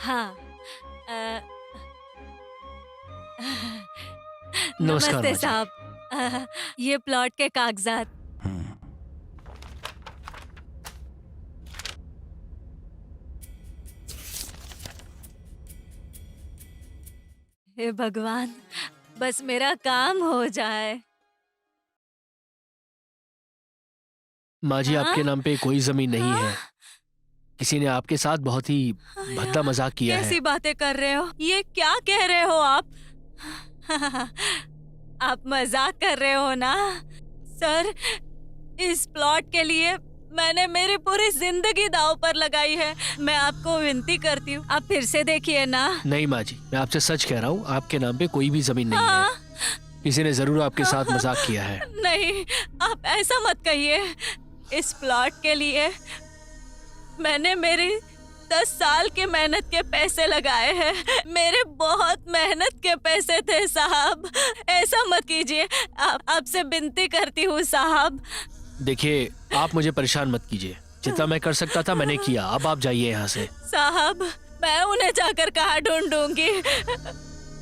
हाँ। अ, नमस्कार नमस्ते माँ जी। साहब। ये प्लॉट के कागजात। हम्म, हे भगवान, बस मेरा काम हो जाए। माँ जी, हाँ? आपके नाम पे कोई जमीन नहीं हाँ? है। किसी ने आपके साथ बहुत ही भद्दा मजाक किया है। कैसी बातें कर रहे हो? ये क्या कह रहे हो आप? आप मजाक कर रहे हो ना? सर, इस प्लॉट के लिए मैंने मेरी पूरी जिंदगी दांव पर लगाई है। मैं आपको विनती करती हूँ, आप फिर से देखिए ना। नहीं माँ जी, मैं आपसे सच कह रहा हूँ, आपके नाम पे कोई भी जमीन नहीं है। हाँ। किसी ने जरूर आपके साथ मजाक किया है। नहीं, आप ऐसा मत कहिए। इस प्लॉट के लिए मैंने मेरी 10 साल की मेहनत के पैसे लगाए हैं। मेरे बहुत मेहनत के पैसे थे साहब। ऐसा मत कीजिए। आपसे विनती करती हूँ साहब। देखिए, आप मुझे परेशान मत कीजिए। जितना मैं कर सकता था मैंने किया। अब आप जाइए यहाँ से। साहब, मैं उन्हें जाकर कहाँ ढूंढूंगी?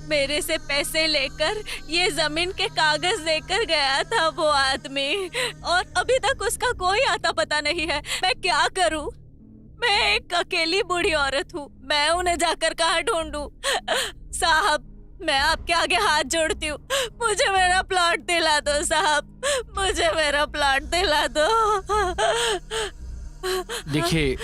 मेरे से पैसे लेकर ये जमीन के कागज लेकर गया था वो आदमी, और अभी तक उसका कोई आता पता नहीं है। मैं क्या करूं? मैं एक अकेली बूढ़ी औरत हूँ। मैं उन्हें जाकर कहाँ ढूंढूं? साहब, मैं आपके आगे हाथ जोड़ती हूँ। मुझे मेरा प्लॉट दिला दो साहब। मुझे मेरा प्लॉट दिला दो। देखिए,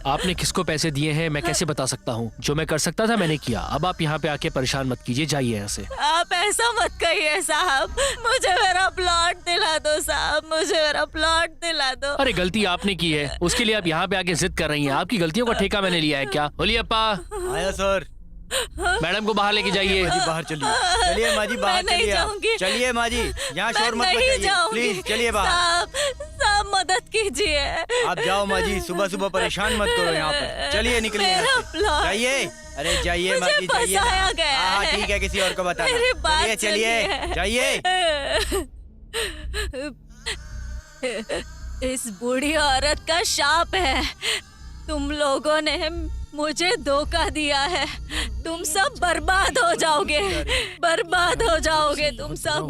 आपने किसको पैसे दिए हैं मैं कैसे बता सकता हूँ। जो मैं कर सकता था मैंने किया। अब आप यहाँ पे आके परेशान मत कीजिए, जाइए यहाँ से। आप ऐसा मत कहिए साहब। मुझे मेरा प्लॉट दिला दो साहब। मुझे मेरा प्लॉट दिला दो। अरे गलती आपने की है, उसके लिए आप यहाँ पे आके जिद कर रही हैं। आपकी गलतियों का ठेका मैंने लिया है क्या? बोलिए अप्पा। आया सर। मैडम को बाहर लेके जाइए। माँ जी बाहर चलिए। चलिए माँ जी बाहर मैं नहीं चलिए आप। जाऊंगी। चलिए माँ जी, यहाँ मैं शोर मत नहीं मचाइए जाऊंगी। प्लीज। चलिए बाहर। साहब मदद कीजिए। आप जाओ माँ जी, सुबह सुबह परेशान मत करो यहाँ पर। चलिए निकलिए यहाँ मेरा से। प्लॉट। जाइए। अरे जाइए माँ मुझे जी, जाइए ना। फंसाया गया हाँ है। ठीक है, किसी और को बताना। मेरी बात चलिए चलिए जाइए। इस बूढ़ी औरत का शाप है। तुम लोगों ने मुझे धोखा दिया है। तुम सब बर्बाद हो जाओगे। बर्बाद हो जाओगे तुम सब।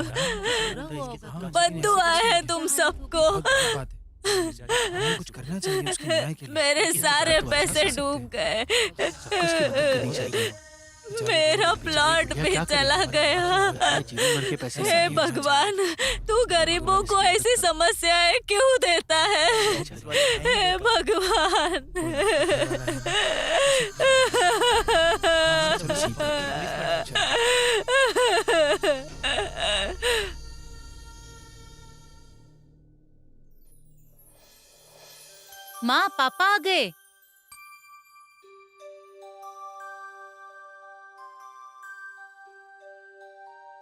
बद्दुआ है तुम सबको। कुछ करना चाहिए उसके न्याय के लिए। मेरे सारे पैसे डूब गए। मेरा प्लॉट भी चला गया। जीवन भर के पैसे हे भगवान, तू गरीबों को ऐसी समस्याएं क्यों देता है? हे भगवान। माँ, पापा आ गए।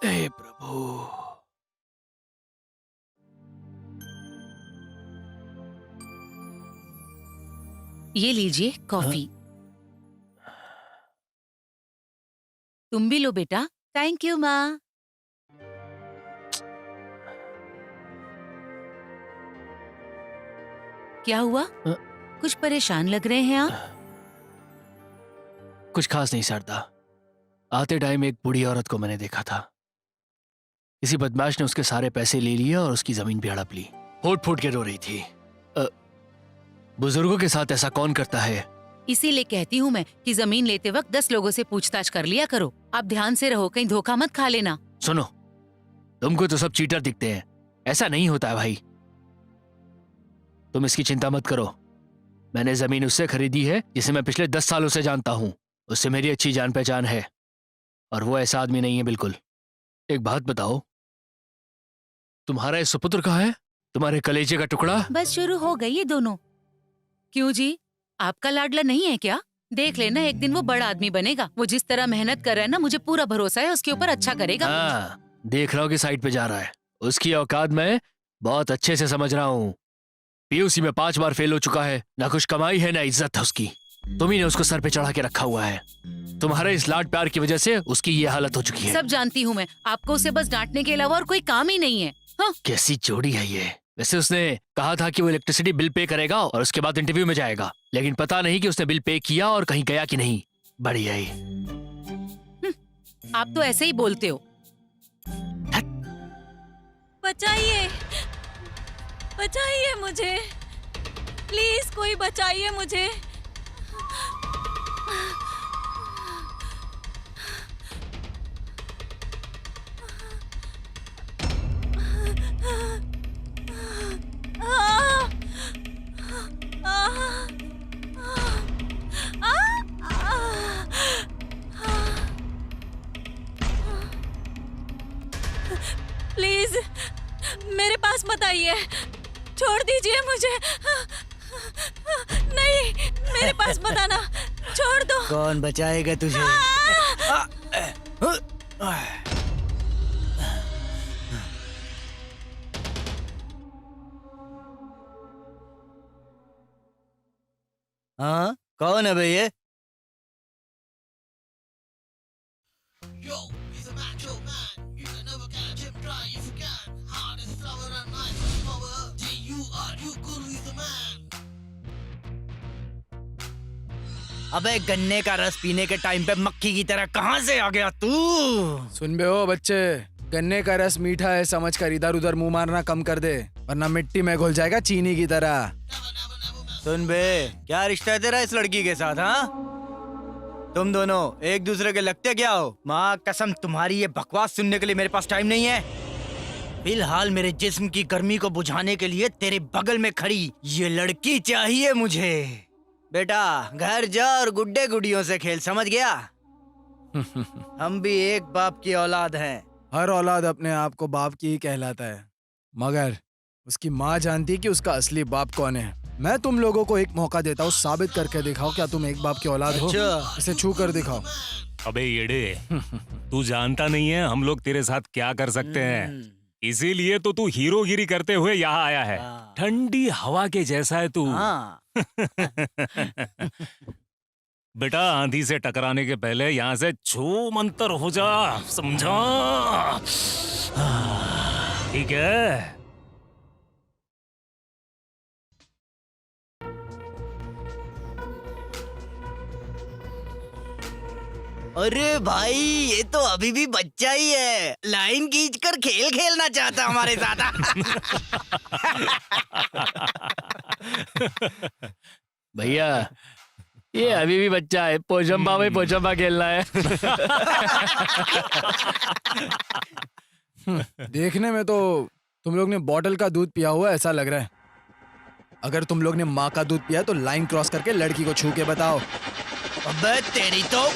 हे प्रभु। ये लीजिए कॉफी। तुम भी लो बेटा। थैंक यू माँ। क्या हुआ? कुछ परेशान लग रहे हैं आप? कुछ खास नहीं शारदा। आते टाइम एक बूढ़ी औरत को मैंने देखा था। किसी बदमाश ने उसके सारे पैसे ले लिए और उसकी जमीन भी हड़प ली। फूट फूट के रो रही थी। बुजुर्गों के साथ ऐसा कौन करता है? इसीलिए कहती हूँ मैं कि जमीन लेते वक्त 10 लोगों से पूछताछ कर लिया करो। आप ध्यान से रहो, कहीं धोखा मत खा लेना। सुनो, तुमको तो सब चीटर दिखते हैं। ऐसा नहीं होता है भाई। तुम इसकी चिंता मत करो। मैंने जमीन उससे खरीदी है जिसे मैं पिछले 10 सालों से जानता हूँ। उससे मेरी अच्छी जान पहचान है और वो ऐसा आदमी नहीं है बिल्कुल। एक बात बताओ, तुम्हारा ये सुपुत्र कहाँ है? तुम्हारे कलेजे का टुकड़ा? बस शुरू हो गई ये दोनों। क्यों जी, आपका लाडला नहीं है क्या? देख लेना, एक दिन वो बड़ा आदमी बनेगा। वो जिस तरह मेहनत कर रहा है ना, मुझे पूरा भरोसा है उसके ऊपर अच्छा करेगा। हाँ, देख रहा हूँ कि साइड पे जा रहा है। उसकी औकात मैं बहुत अच्छे से समझ रहा हूँ। पीयूसी में 5 बार फेल हो चुका है। ना कुछ कमाई है ना इज्जत है उसकी। तुम ही ने उसको सर पे चढ़ा के रखा हुआ है। तुम्हारे इस लाड प्यार की वजह से उसकी ये हालत हो चुकी है। सब जानती हूँ मैं। आपको उसे बस डांटने के अलावा और कोई काम ही नहीं है। हाँ? कैसी जोड़ी है ये। वैसे उसने कहा था कि वो इलेक्ट्रिसिटी बिल पे करेगा और उसके बाद इंटरव्यू में जाएगा, लेकिन पता नहीं कि उसने बिल पे किया और कहीं गया कि नहीं। बढ़िया ही। आप तो ऐसे ही बोलते हो। बचाइए, बचाइए मुझे, प्लीज कोई बचाइए मुझे। प्लीज मेरे पास मत आइए, छोड़ दीजिए मुझे। नहीं, मेरे पास मत आना, छोड़ दो। कौन बचाएगा तुझे? हाँ, कौन है बे ये? अबे गन्ने का रस पीने के टाइम पे मक्खी की तरह कहाँ से आ गया तू? सुन बे हो बच्चे, गन्ने का रस मीठा है समझकर इधर उधर मुंह मारना कम कर दे, वरना मिट्टी में घुल जाएगा चीनी की तरह। सुन बे, क्या रिश्ता है तेरा इस लड़की के साथ? हाँ, तुम दोनों एक दूसरे के लगते क्या हो? माँ कसम, तुम्हारी ये बकवास सुनने के लिए मेरे पास टाइम नहीं है। फिलहाल मेरे जिस्म की गर्मी को बुझाने के लिए तेरे बगल में खड़ी ये लड़की चाहिए मुझे। बेटा घर जा और गुड्डे गुड़ियों से खेल, समझ गया? हम भी एक बाप की औलाद हैं। हर औलाद अपने आप को बाप की ही कहलाता है, मगर उसकी माँ जानती है कि उसका असली बाप कौन है। मैं तुम लोगों को एक मौका देता हूँ, साबित करके दिखाओ क्या तुम एक बाप की औलाद हो। अच्छा। इसे छू कर दिखाओ। अबे येड़े, तू जानता नहीं है हम लोग तेरे साथ क्या कर सकते हैं, इसीलिए तो तू हीरोगिरी करते हुए यहाँ आया है। हाँ। ठंडी हवा के जैसा है तू। हाँ। बेटा आंधी से टकराने के पहले यहाँ से छू मंतर हो जा, समझा? ठीक है? अरे भाई, ये तो अभी भी बच्चा ही है, लाइन खींचकर खेल खेलना चाहता हमारे साथ। भैया ये अभी भी बच्चा है, पोचंबा में पोचंबा खेलना है। देखने में तो तुम लोग ने बॉटल का दूध पिया हुआ ऐसा लग रहा है। अगर तुम लोग ने माँ का दूध पिया तो लाइन क्रॉस करके लड़की को छू के बताओ। अबे तेरी तो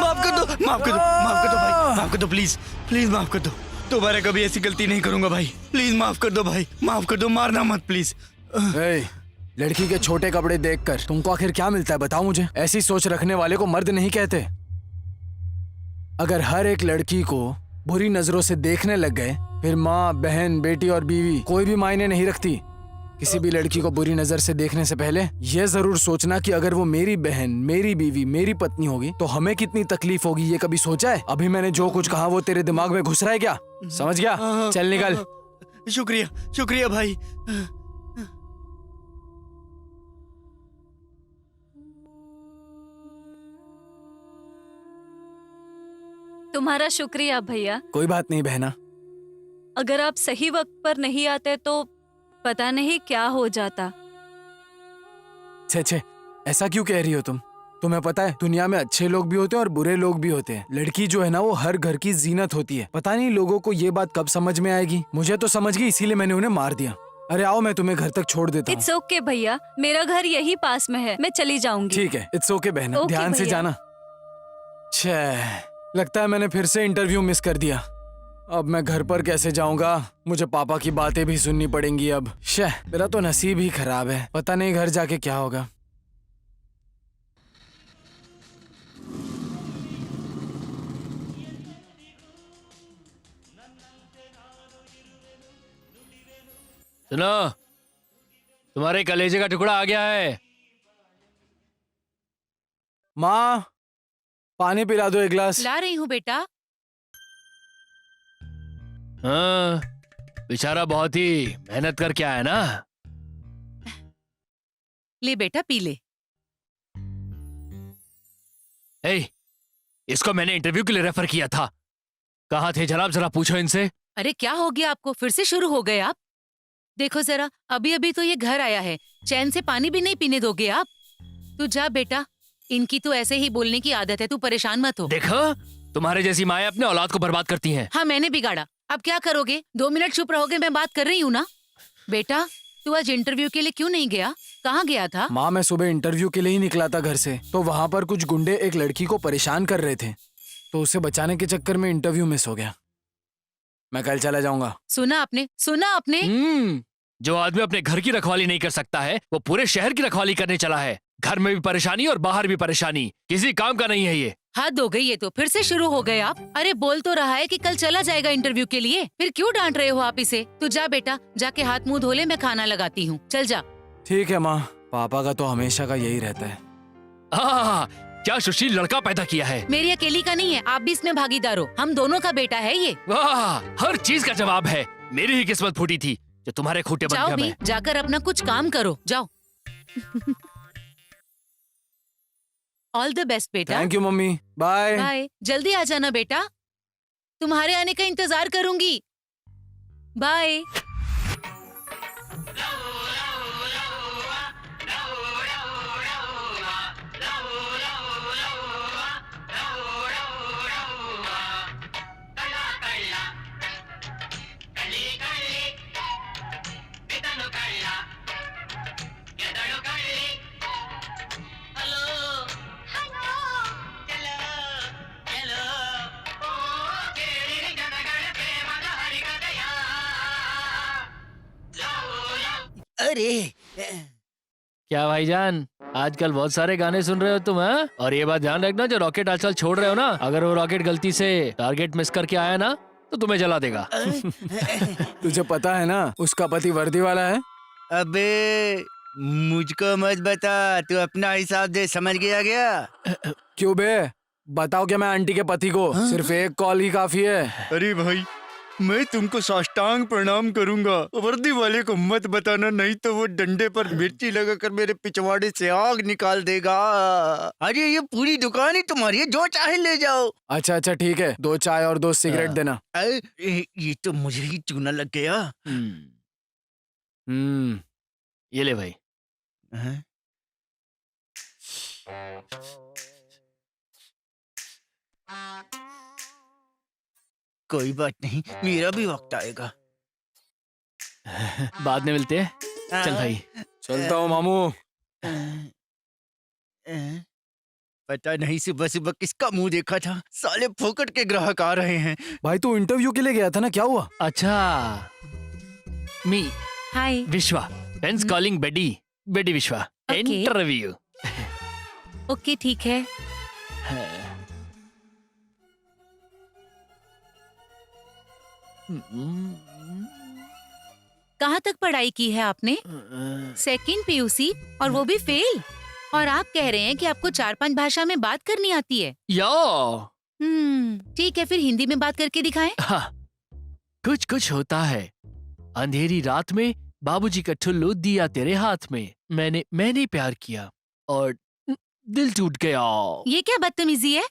माफ कर दो, माफ कर दो, माफ कर दो भाई, माफ कर दो प्लीज, प्लीज माफ कर दो। दोबारा कभी ऐसी गलती नहीं करूंगा भाई, प्लीज माफ कर दो भाई, माफ कर दो, मारना मत प्लीज। ए, लड़की के छोटे कपड़े देखकर तुमको आखिर क्या मिलता है बताओ मुझे। ऐसी सोच रखने वाले को मर्द नहीं कहते। अगर हर एक लड़की को बुरी नजरों से देखने लग गए फिर माँ, बहन, बेटी और बीवी कोई भी मायने नहीं रखती। किसी भी लड़की को बुरी नजर से देखने से पहले यह जरूर सोचना कि अगर वो मेरी बहन, मेरी बीवी, मेरी पत्नी होगी तो हमें कितनी तकलीफ होगी, ये कभी सोचा है? अभी मैंने जो कुछ कहा वो तेरे दिमाग में घुस रहा है क्या? समझ गया? चल निकल। शुक्रिया, शुक्रिया भाई। तुम्हारा शुक्रिया भैया। कोई बात नहीं बहना। अगर आप सही वक्त पर नहीं आते तो पता नहीं क्या हो जाता। छे, ऐसा क्यों कह रही हो तुम? तुम्हें पता है दुनिया में अच्छे लोग भी होते हैं और बुरे लोग भी होते हैं। लड़की जो है ना वो हर घर की जीनत होती है। पता नहीं लोगों को ये बात कब समझ में आएगी। मुझे तो समझ गई, इसीलिए मैंने उन्हें मार दिया। अरे आओ, मैं तुम्हें घर तक छोड़ देता हूँ। इट्स ओके भैया, मेरा घर यही पास में है, मैं चली जाऊंगी। ठीक है, इट्स ओके बहना, ओके ध्यान से भैया। जाना। छे, लगता है मैंने फिर से इंटरव्यू मिस कर दिया। अब मैं घर पर कैसे जाऊंगा? मुझे पापा की बातें भी सुननी पड़ेंगी अब। मेरा तो नसीब ही खराब है। पता नहीं घर जाके क्या होगा। सुनो, तुम्हारे कलेजे का टुकड़ा आ गया है। माँ, पानी पिला दो एक गिलास। ला रही हूँ बेटा। हाँ, बेचारा बहुत ही मेहनत करके आया ना। ले बेटा पी ले। ए, इसको मैंने इंटरव्यू के लिए रेफर किया था। कहाँ थे जनाब, जरा पूछो इनसे। अरे क्या हो गया आपको? फिर से शुरू हो गए आप? देखो जरा, अभी अभी तो ये घर आया है, चैन से पानी भी नहीं पीने दोगे आप? तू जा बेटा, इनकी तो ऐसे ही बोलने की आदत है, तू परेशान मत हो। देखो, तुम्हारे जैसी माएं अपने औलाद को बर्बाद करती हैं। हाँ मैंने बिगाड़ा, अब क्या करोगे? 2 मिनट चुप रहोगे? मैं बात कर रही हूँ ना। बेटा तू आज इंटरव्यू के लिए क्यों नहीं गया? कहाँ गया था? माँ, मैं सुबह इंटरव्यू के लिए ही निकला था घर से, तो वहाँ पर कुछ गुंडे एक लड़की को परेशान कर रहे थे, तो उसे बचाने के चक्कर में इंटरव्यू मिस हो गया। मैं कल चला जाऊंगा। सुना आपने, सुना आपने? जो आदमी अपने घर की रखवाली नहीं कर सकता है वो पूरे शहर की रखवाली करने चला है। घर में भी परेशानी और बाहर भी परेशानी, किसी काम का नहीं है ये। हद हो गई, ये तो फिर से शुरू हो गए आप। अरे बोल तो रहा है कि कल चला जाएगा इंटरव्यू के लिए, फिर क्यों डांट रहे हो आप इसे? तू जा बेटा, जाके हाथ मुंह धो ले, मैं खाना लगाती हूँ। चल जा। ठीक है माँ, पापा का तो हमेशा का यही रहता है। क्या सुशील लड़का पैदा किया है। मेरी अकेली का नहीं है, आप भी इसमें भागीदार हो, हम दोनों का बेटा है ये। वाह, हर चीज का जवाब है। मेरी ही किस्मत फूटी थी जो तुम्हारे खूंटे बन जाओ गया भी, मैं। जाकर अपना कुछ काम करो, जाओ। ऑल द बेस्ट बेटा। Thank you mummy, bye. Bye, जल्दी आ जाना बेटा, तुम्हारे आने का इंतजार करूंगी। बाय। अरे क्या भाईजान, आजकल बहुत सारे गाने सुन रहे हो तुम, हैं? और ये बात ध्यान रखना, जो रॉकेट आजकल छोड़ रहे हो ना, अगर वो रॉकेट गलती से टारगेट मिस करके आया ना तो तुम्हें जला देगा। तुझे पता है ना उसका पति वर्दी वाला है। अबे मुझको मत बता, तू अपना हिसाब दे, समझ गया? क्यों बे, बताओ क्या मैं आंटी के पति को सिर्फ एक कॉल ही काफी है। अरे भाई मैं तुमको साष्टांग प्रणाम करूंगा। वर्दी वाले को मत बताना, नहीं तो वो डंडे पर मिर्ची लगाकर मेरे पिछवाड़े से आग निकाल देगा। अरे ये पूरी दुकान ही तुम्हारी है, जो चाहे ले जाओ। अच्छा अच्छा ठीक है, 2 चाय और 2 सिगरेट देना। ये तो मुझे ही चूना लग गया। ये ले भाई। हैं? कोई बात नहीं, मेरा भी वक्त आएगा। बाद में मिलते हैं। चल भाई। चलता हूँ मामू। पता नहीं सुबह सुबह किसका मुंह देखा था, साले फोकट के ग्राहक आ रहे हैं। भाई तू इंटरव्यू के लिए गया था ना, क्या हुआ? अच्छा, मी हाय। विश्वा, फ्रेंड्स कॉलिंग बेडी, बेडी विश्वा, Okay. इंटरव्यू। ओके ठीक है। कहाँ तक पढ़ाई की है आपने? 2nd PUC और वो भी फेल। और आप कह रहे हैं कि आपको 4-5 भाषा में बात करनी आती है। ठीक है, फिर हिंदी में बात करके दिखाएं। हाँ, कुछ कुछ होता है। अंधेरी रात में बाबूजी का ठुल्लू दिया तेरे हाथ में, मैंने प्यार किया और दिल टूट गया। ये क्या बदतमीजी है?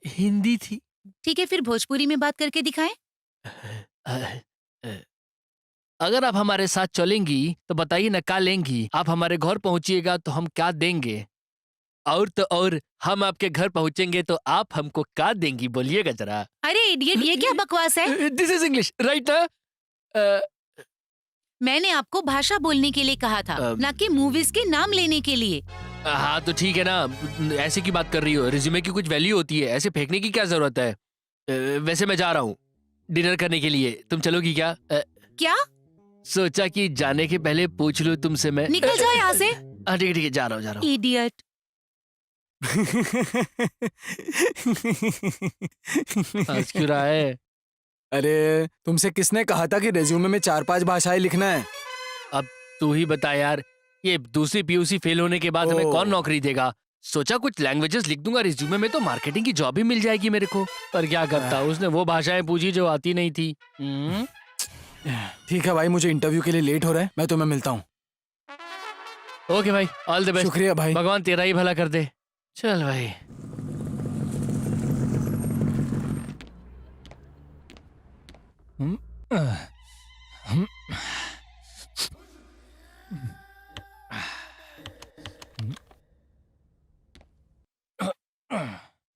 हिंदी थी। ठीक है, फिर भोजपुरी में बात करके दिखाएं। अगर आप हमारे साथ चलेंगी तो बताइए ना क्या लेंगी। आप हमारे घर पहुंचिएगा तो हम क्या देंगे, और तो और हम आपके घर पहुंचेंगे तो आप हमको क्या देंगी, बोलिएगा जरा। अरे इडियट, ये क्या बकवास है? दिस इज इंग्लिश राइट ना? मैंने आपको भाषा बोलने के लिए कहा था, ना कि मूवीज के नाम लेने के लिए। हाँ तो ठीक है ना, ऐसे की बात कर रही हो। रिज्यूमे की कुछ वैल्यू होती है, ऐसे फेंकने की क्या जरूरत है। वैसे मैं जा रहा हूँ डिनर करने के लिए, तुम चलोगी क्या? क्या? सोचा कि जाने के पहले पूछ लूं तुमसे मैं। निकल जाओ यहाँ से। हाँ ठीक है, जा रहा हूँ। इडियट। हंस क्यों रहा है? अरे तुमसे किसने कहा था कि रेज्यूमे में 4-5 भाषाएं लिखना है? अब तू ही बता यार, ये दूसरी PUC फेल होने के बाद हमें ओह। कौन नौकरी देगा। सोचा कुछ लैंग्वेजेस लिख दूंगा रिज्यूमे में तो मार्केटिंग की जॉब भी मिल जाएगी मेरे को। पर क्या करता, उसने वो भाषाएं पूछी जो आती नहीं थी। ठीक है भाई, मुझे इंटरव्यू के लिए लेट हो रहा है, मैं तुम्हें मिलता हूँ। ओके भाई, ऑल द बेस्ट। शुक्रिया भाई। भगवान तेरा ही भला कर दे। चल भाई।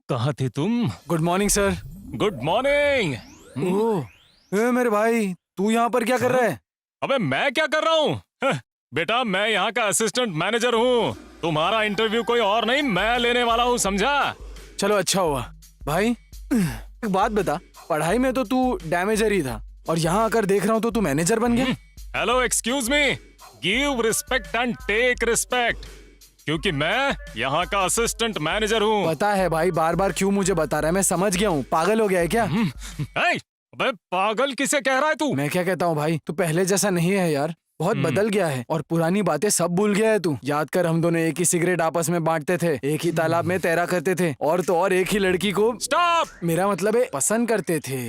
कहाँ थे तुम? Good morning sir. Good morning. Oh मेरे भाई, तू यहाँ पर क्या कर रहा है? अबे मैं क्या कर रहा हूँ? बेटा मैं यहाँ का असिस्टेंट मैनेजर हूँ। तुम्हारा इंटरव्यू कोई और नहीं, मैं लेने वाला हूँ, समझा? चलो अच्छा हुआ। भाई एक बात बता, पढ़ाई में तो तू डैमेजर ही था और यहाँ आकर देख रहा हूँ तो तू मैनेजर बन गया। Hello excuse me, give respect and take respect, क्योंकि मैं यहाँ का असिस्टेंट मैनेजर हूँ। पता है भाई, बार बार क्यों मुझे बता रहा है, मैं समझ गया हूँ। पागल हो गया है क्या? अबे पागल किसे कह रहा है तू? मैं क्या कहता हूँ भाई, तू पहले जैसा नहीं है यार, बहुत बदल गया है और पुरानी बातें सब भूल गया है तू। याद कर, हम दोनों एक ही सिगरेट आपस में बांटते थे, एक ही तालाब में तैरा करते थे, और तो और एक ही लड़की को, स्टॉप, मेरा मतलब है, पसंद करते थे।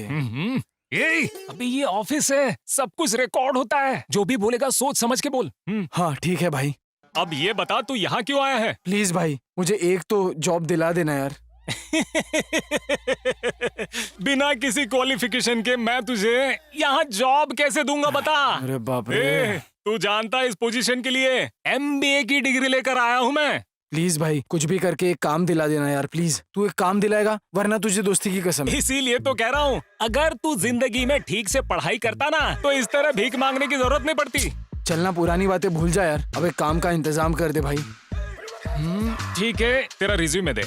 अभी ये ऑफिस है, सब कुछ रिकॉर्ड होता है, जो भी बोलेगा सोच समझ के बोल। हाँ ठीक है भाई। अब ये बता तू यहाँ क्यों आया है? प्लीज भाई, मुझे एक तो जॉब दिला देना यार। बिना किसी क्वालिफिकेशन के मैं तुझे यहाँ जॉब कैसे दूंगा, बता। अरे बाप रे। तू जानता है इस पोजीशन के लिए MBA की डिग्री लेकर आया हूँ मैं। प्लीज भाई, कुछ भी करके एक काम दिला देना यार, प्लीज। तू एक काम दिलाएगा, वरना तुझे दोस्ती की कसम है। इसीलिए तो कह रहा हूँ, अगर तू जिंदगी में ठीक से पढ़ाई करता ना तो इस तरह भीख मांगने की जरूरत नहीं पड़ती। चलना, पुरानी बातें भूल जा यार, अब एक काम का इंतजाम कर दे भाई। ठीक है, तेरा रिज्यूमे दे।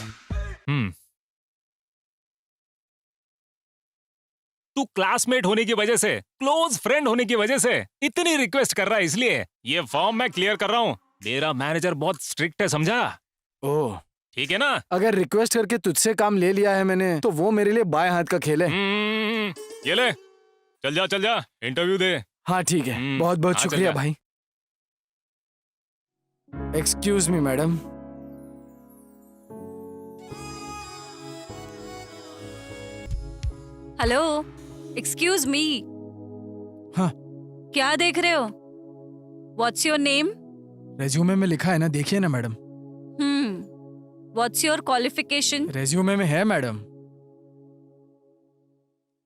तू क्लासमेट होने की वजह से, क्लोज फ्रेंड होने की वजह से इतनी रिक्वेस्ट कर रहा है, इसलिए ये फॉर्म मैं क्लियर कर रहा हूँ। मेरा मैनेजर बहुत स्ट्रिक्ट है, समझा? ओह ठीक है ना? अगर रिक्वेस्ट करके तुझसे काम ले लिया है मैंने, तो वो मेरे लिए बाएं हाथ का खेल है। ये ले, चल जा इंटरव्यू दे। हाँ ठीक है, बहुत बहुत हाँ, शुक्रिया चल जा। भाई। Excuse me madam. Hello, excuse मी। हाँ। क्या देख रहे हो? What's your name? रेज्यूमे में लिखा है ना, देखिए ना madam. What's your qualification? Resume में है madam.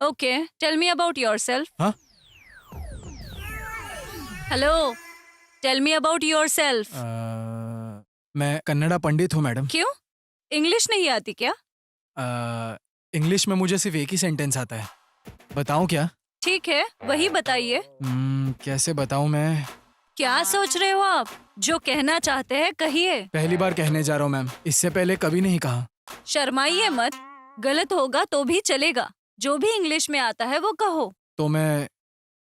Okay, tell me about yourself. हाँ? Hello, tell me about yourself. मैं कन्नड़ा पंडित हूँ मैडम। क्यों? इंग्लिश नहीं आती क्या? इंग्लिश में मुझे सिर्फ एक ही सेंटेंस आता है। बताऊँ क्या? ठीक है, वही बताइए। कैसे बताऊँ मैं? क्या सोच रहे हो आप? जो कहना चाहते हैं कहिए। पहली बार कहने जा रहा हूँ मैम, इससे पहले कभी नहीं कहा। शर्माइए मत, गलत होगा तो भी चलेगा। जो भी इंग्लिश में आता है वो कहो। तो मैं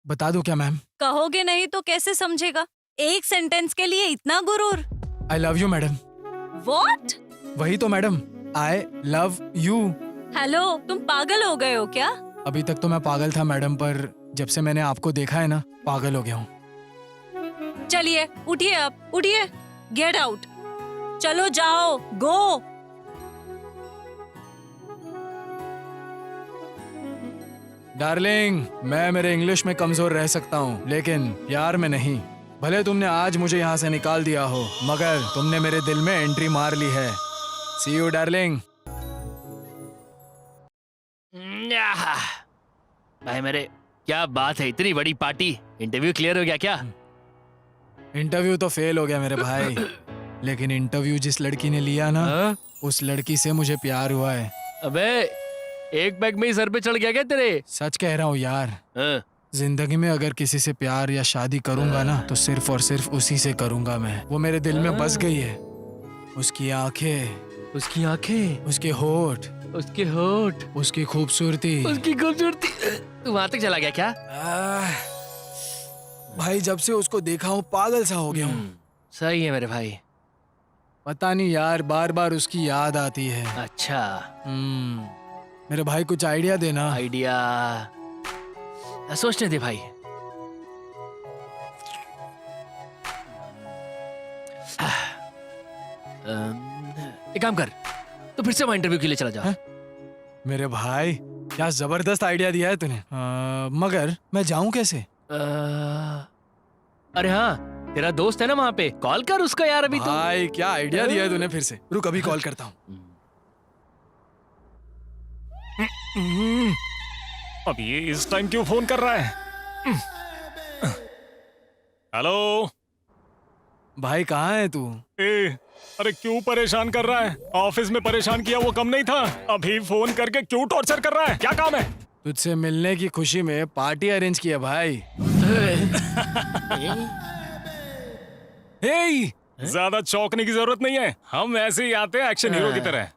बता दूँ क्या मैम? कहोगे नहीं तो कैसे समझेगा? एक सेंटेंस के लिए इतना गुरूर? I love you madam. What? वही तो madam, I love you. Hello, तुम पागल हो गए हो क्या? अभी तक तो मैं पागल था मैडम, पर जब से मैंने आपको देखा है ना, पागल हो गया हूँ। चलिए उठिए, आप उठिए, गेट आउट। चलो जाओ, गो। डार्लिंग, मैं मेरे इंग्लिश में कमजोर रह सकता हूँ, लेकिन प्यार में नहीं। भले तुमने आज मुझे यहाँ से निकाल दिया हो, मगर तुमने मेरे दिल में एंट्री मार ली है। सी यू डार्लिंग। भाई मेरे, क्या बात है, इतनी बड़ी पार्टी। इंटरव्यू क्लियर हो गया क्या? इंटरव्यू तो फेल हो गया मेरे भाई, लेकिन इंटरव्यू जिस लड़की ने लिया ना, उस लड़की से मुझे प्यार हुआ है। अबे, एक बैग में ही सर पे चढ़ गया क्या तेरे? सच कह रहा हूँ यार। जिंदगी में अगर किसी से प्यार या शादी करूंगा ना, तो सिर्फ और सिर्फ उसी से करूंगा मैं। वो मेरे दिल में बस गई है। उसकी आंखें, उसकी आंखें, उसके होठ, उसके होठ, उसकी खूबसूरती, उसकी खूबसूरती। तू वहां तक चला गया क्या? भाई जब से उसको देखा हूँ पागल सा हो गया हूँ। सही है मेरे भाई। पता नहीं यार, बार बार उसकी याद आती है। अच्छा, मेरे भाई कुछ आइडिया देना। आइडिया सोचने दे भाई। एक काम कर, तो फिर से वहां इंटरव्यू के लिए चला जा। मेरे भाई क्या जबरदस्त आइडिया दिया है तूने। मगर मैं जाऊं कैसे? अरे हाँ, तेरा दोस्त है ना वहां पे, कॉल कर उसका यार अभी। भाई क्या आइडिया दिया है तूने फिर से। रुक, अभी कॉल करता हूँ। अब ये इस टाइम क्यों फोन कर रहा है? हेलो भाई कहाँ है तू? अरे क्यों परेशान कर रहा है? ऑफिस में परेशान किया वो कम नहीं था, अभी फोन करके क्यों टॉर्चर कर रहा है? क्या काम है? तुझसे मिलने की खुशी में पार्टी अरेंज किया भाई। हे, ज्यादा चौंकने की जरूरत नहीं है, हम ऐसे ही आते हैं एक्शन हीरो की तरह।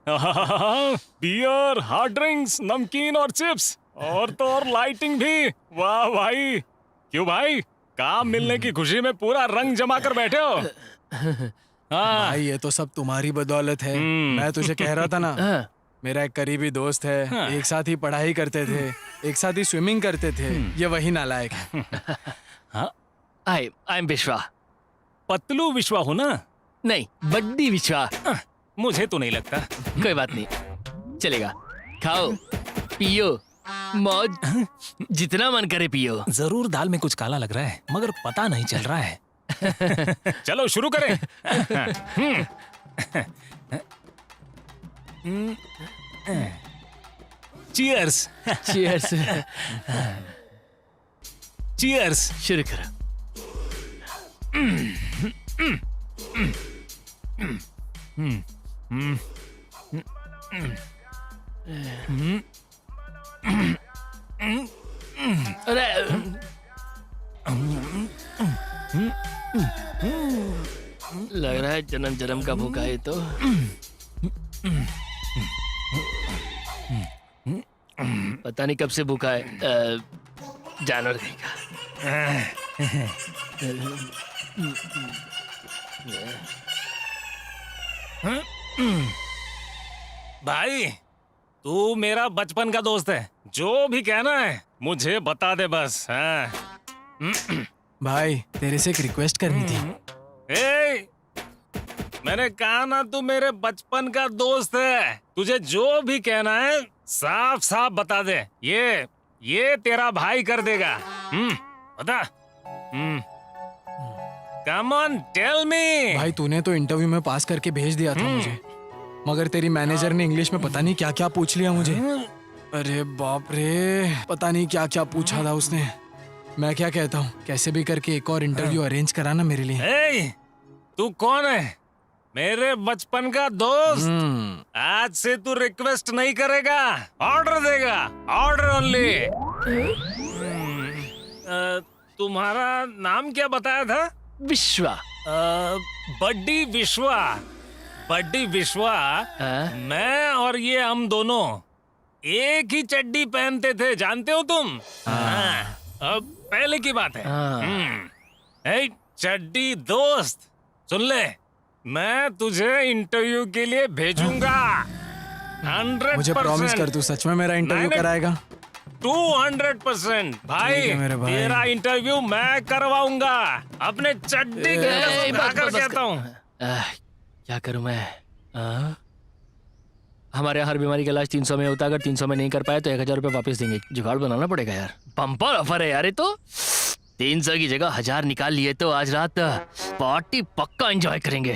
बियर, हार्ड ड्रिंक्स, नमकीन और चिप्स, और तो और लाइटिंग भी। वाह भाई, क्यों भाई, काम मिलने की खुशी में पूरा रंग जमा कर बैठे हो। हाँ भाई ये तो सब तुम्हारी बदौलत है। मैं तुझे कह रहा था ना, मेरा एक करीबी दोस्त है, एक साथ ही पढ़ाई करते थे, एक साथ ही स्विमिंग करते थे, ये वही नालायक है। आई एम विश्वा। पतलू विश्वा हो ना? नहीं, बड्डी विश्वा। मुझे तो नहीं लगता। कोई बात नहीं, चलेगा। खाओ पियो, मौज, जितना मन करे पियो। जरूर दाल में कुछ काला लग रहा है, मगर पता नहीं चल रहा है। चलो शुरू करें। चीयर्स। चीयर्स। चीयर्स। शुरू करो। अरे लग रहा है जन्म जन्म का भूखा है तो। पता नहीं कब से भूखा है, जानवर कहेगा। भाई तू मेरा बचपन का दोस्त है, जो भी कहना है मुझे बता दे बस। भाई तेरे से एक रिक्वेस्ट करनी थी। ए, मैंने कहा ना तू मेरे बचपन का दोस्त है, तुझे जो भी कहना है साफ साफ बता दे। ये ये तेरा भाई कर देगा। बता। Come on tell me. भाई तूने तो इंटरव्यू में पास करके भेज दिया था मुझे, मगर तेरी मैनेजर ने इंग्लिश में पता नहीं क्या क्या पूछ लिया मुझे। अरे बाप रे, पता नहीं क्या क्या पूछा था उसने। मैं क्या कहता हूँ, कैसे भी करके एक और इंटरव्यू अरेंज कराना मेरे लिए। ए, तू कौन है? मेरे बचपन का दोस्त। आज से तू रिक्वेस्ट नहीं करेगा, ऑर्डर देगा, ऑर्डर ओनली। तुम्हारा नाम क्या बताया था? विश्वा। बड्डी विश्वा। बड्डी विश्वा। मैं और ये हम दोनों एक ही चड्डी पहनते थे, जानते हो तुम? हाँ। अब पहले की बात है। ए, चड्डी दोस्त, सुन ले, मैं तुझे इंटरव्यू के लिए भेजूंगा। 100%। मुझे प्रॉमिस कर, तू सच में मेरा इंटरव्यू कराएगा? 200% भाई, मेरे भाई। तेरा इंटरव्यू मैं करवाऊंगा। अपने चड्डी के कर कहता हूँ। क्या करूं मैं? हमारे यहाँ हर बीमारी का इलाज 300 में होता है। अगर 300 में नहीं कर पाए तो 1000 रुपये वापस देंगे। जुगाड़ बनाना पड़ेगा यार। बम्पर ऑफर है यार ये तो। 300 की जगह 1000 निकाल लिए तो आज रात पार्टी पक्का एंजॉय करेंगे।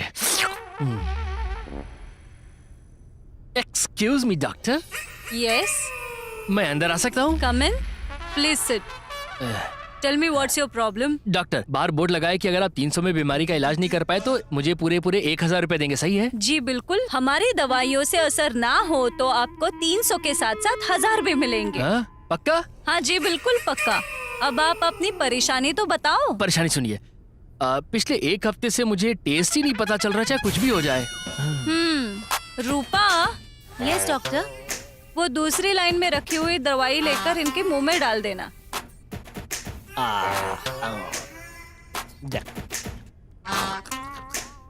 एक्सक्यूज मी डॉक्टर, यस, मैं अंदर आ सकता हूँ? Come in, please sit. Tell me what's your problem. Doctor, बाहर बोर्ड लगाए कि अगर आप 300 में बीमारी का इलाज नहीं कर पाए तो मुझे पूरे 1000 रुपए देंगे, सही है? जी बिल्कुल, हमारी दवाइयों से असर ना हो तो आपको 300 के साथ साथ 1000 भी मिलेंगे। पक्का? हाँ जी बिल्कुल पक्का। अब आप अपनी परेशानी तो बताओ। परेशानी सुनिए, पिछले 1 हफ्ते से मुझे टेस्ट ही नहीं पता चल रहा, चाहे कुछ भी हो जाए। रूपा, यस डॉक्टर। वो दूसरी लाइन में रखी हुई दवाई लेकर इनके मुंह में डाल देना।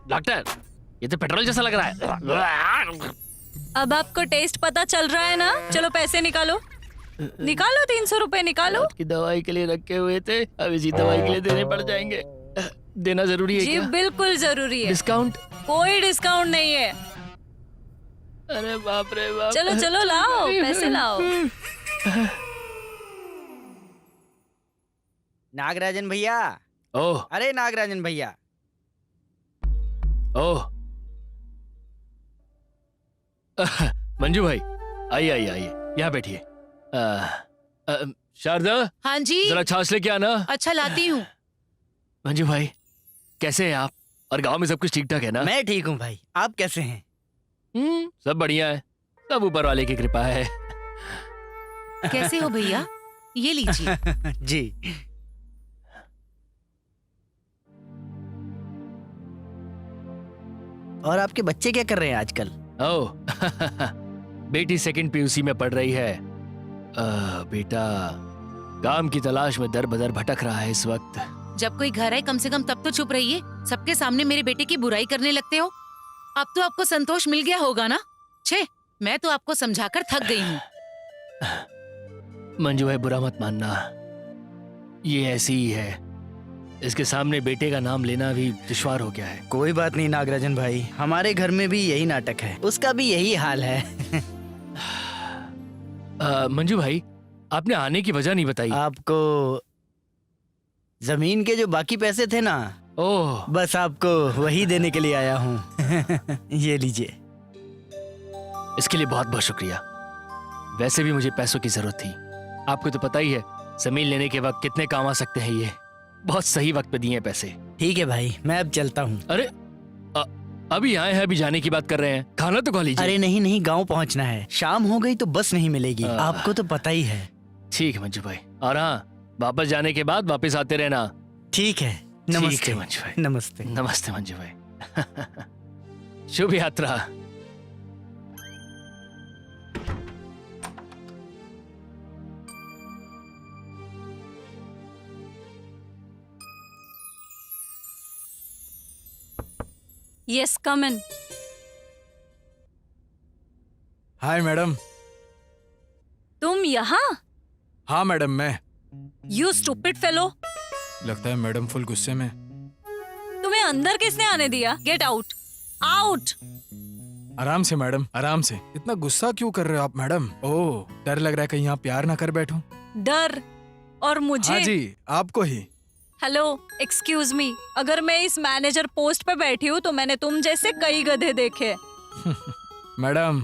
डॉक्टर, ये तो पेट्रोल जैसा लग रहा है। अब आपको टेस्ट पता चल रहा है ना? चलो पैसे निकालो, निकालो 300 रुपए निकालो। की दवाई के लिए रखे हुए थे, अब इसी दवाई के लिए देने पड़ जाएंगे। देना जरूरी है जी क्या? बिल्कुल जरूरी है। डिस्काउंट? कोई डिस्काउंट नहीं है। अरे बाप रे बाप। चलो चलो लाओ, पैसे लाओ। नागराजन भैया। ओह, अरे नागराजन भैया। ओह। मंजू भाई, आइए आइए आइए, यहाँ बैठिए। शारदा, हाँ जी, जरा छाछ लेके आना। अच्छा लाती हूँ। मंजू भाई, कैसे हैं आप? और गांव में सब कुछ ठीक ठाक है ना? मैं ठीक हूँ भाई, आप कैसे हैं? सब बढ़िया है, सब ऊपर वाले की कृपा है। कैसे हो भैया? ये लीजिए। जी। और आपके बच्चे क्या कर रहे हैं आजकल? ओह, बेटी 2nd PUC में पढ़ रही है। बेटा काम की तलाश में दर बदर भटक रहा है इस वक्त। जब कोई घर आए कम से कम तब तो चुप रहिए। सबके सामने मेरे बेटे की बुराई करने लगते हो। अब तो आपको संतोष मिल गया होगा ना? छे, मैं तो आपको समझाकर थक गई हूँ। मंजू भाई, बुरा मत मानना, ये ऐसी ही है। इसके सामने बेटे का नाम लेना भी दुश्वार हो गया है। कोई बात नहीं नागराजन भाई, हमारे घर में भी यही नाटक है, उसका भी यही हाल है। मंजू भाई, आपने आने की वजह नहीं बताई। आपको जमीन के जो बाकी पैसे थे ना, ओह, बस आपको वही देने के लिए आया हूँ। ये लीजिए। इसके लिए बहुत बहुत शुक्रिया। वैसे भी मुझे पैसों की जरूरत थी। आपको तो पता ही है जमीन लेने के वक्त कितने काम आ सकते हैं। ये बहुत सही वक्त पे दिए हैं पैसे। ठीक है भाई, मैं अब चलता हूँ। अरे अभी आए हैं, अभी जाने की बात कर रहे हैं, खाना तो खा लीजिए। अरे नहीं नहीं, गांव पहुँचना है, शाम हो गई तो बस नहीं मिलेगी, आपको तो पता ही है। ठीक है मंजू भाई, और हाँ, वापस जाने के बाद वापस आते रहना। ठीक है, ठीक नमस्ते है मंजू भाई। नमस्ते। नमस्ते मंजू भाई। शुभ यात्रा। Yes, come in. Hi madam. तुम यहाँ? हाँ मैडम, मैं। You stupid fellow. लगता है मैडम फुल गुस्से में। तुम्हें अंदर किसने आने दिया? Get out, out. आराम से मैडम, आराम से। इतना गुस्सा क्यों कर रहे हो आप मैडम? ओह, डर लग रहा है कहीं आप प्यार ना कर बैठो। डर और मुझे। हाँ जी, आपको ही। हेलो, एक्सक्यूज मी, अगर मैं इस मैनेजर पोस्ट पे बैठी हूँ तो मैंने तुम जैसे कई गधे देखे। मैडम,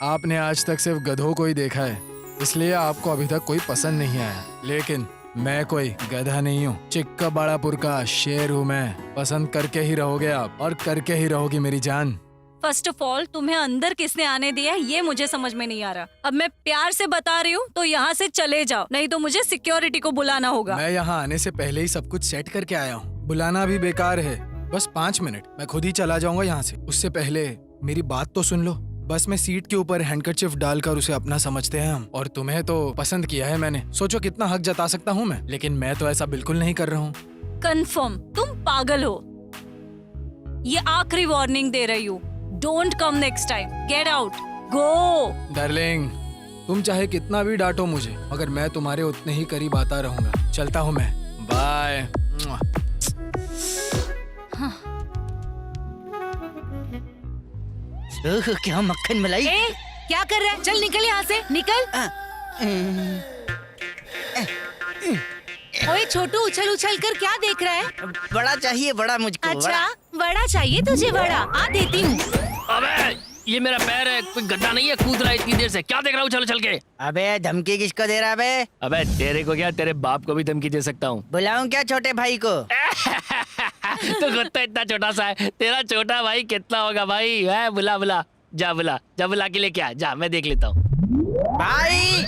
आपने आज तक सिर्फ गधों को ही देखा है, इसलिए आपको अभी तक कोई पसंद नहीं आया। लेकिन मैं कोई गधा नहीं हूँ, चिक्का बाड़ापुर का शेर हूँ मैं। पसंद करके ही रहोगे आप, और करके ही रहोगी मेरी जान। फर्स्ट ऑफ ऑल, तुम्हें अंदर किसने आने दिया है ये मुझे समझ में नहीं आ रहा। अब मैं प्यार से बता रही हूँ तो यहाँ से चले जाओ, नहीं तो मुझे सिक्योरिटी को बुलाना होगा। मैं यहाँ आने से पहले ही सब कुछ सेट करके आया हूँ, बुलाना भी बेकार है। बस 5 मिनट, मैं खुद ही चला जाऊंगा यहाँ से। उससे पहले मेरी बात तो सुन लो। बस में सीट के ऊपर हैंडकरचिफ डालकर उसे अपना समझते हैं हम, और तुम्हें तो पसंद किया है मैंने। सोचो कितना हक जता सकता हूँ मैं, लेकिन मैं तो ऐसा बिल्कुल नहीं कर रहा हूँ। कंफर्म तुम पागल हो। ये आखिरी वार्निंग दे रही हूँ। Don't come next time, get out, go. Darling, तुम चाहे कितना भी डांटो मुझे, मगर मैं तुम्हारे उतने ही करीब आता रहूंगा। चलता हूँ मैं, बाय। ओह, क्या मक्खन मलाई। ए, क्या कर रहा है? चल निकल यहाँ से, निकल। ओए छोटू, उछल उछल कर क्या देख रहा है? बड़ा चाहिए, बड़ा मुझको। अच्छा, बड़ा चाहिए तुझे? बड़ा आ देती हूँ। अबे ये मेरा पैर है, कोई गड्ढा नहीं है, कूद रहा है इतनी देर से। क्या देख रहा हूँ चल चल के? अबे धमकी किसको दे रहा है बे? अबे तेरे को क्या, तेरे बाप को भी धमकी दे सकता हूँ। बुलाऊं क्या छोटे भाई को? तो खुद तो इतना छोटा सा है, तेरा छोटा भाई कितना होगा भाई? है, बुला बुला, जा बुला, जा बुला के लेके आ, जा मैं देख लेता हूँ। भाई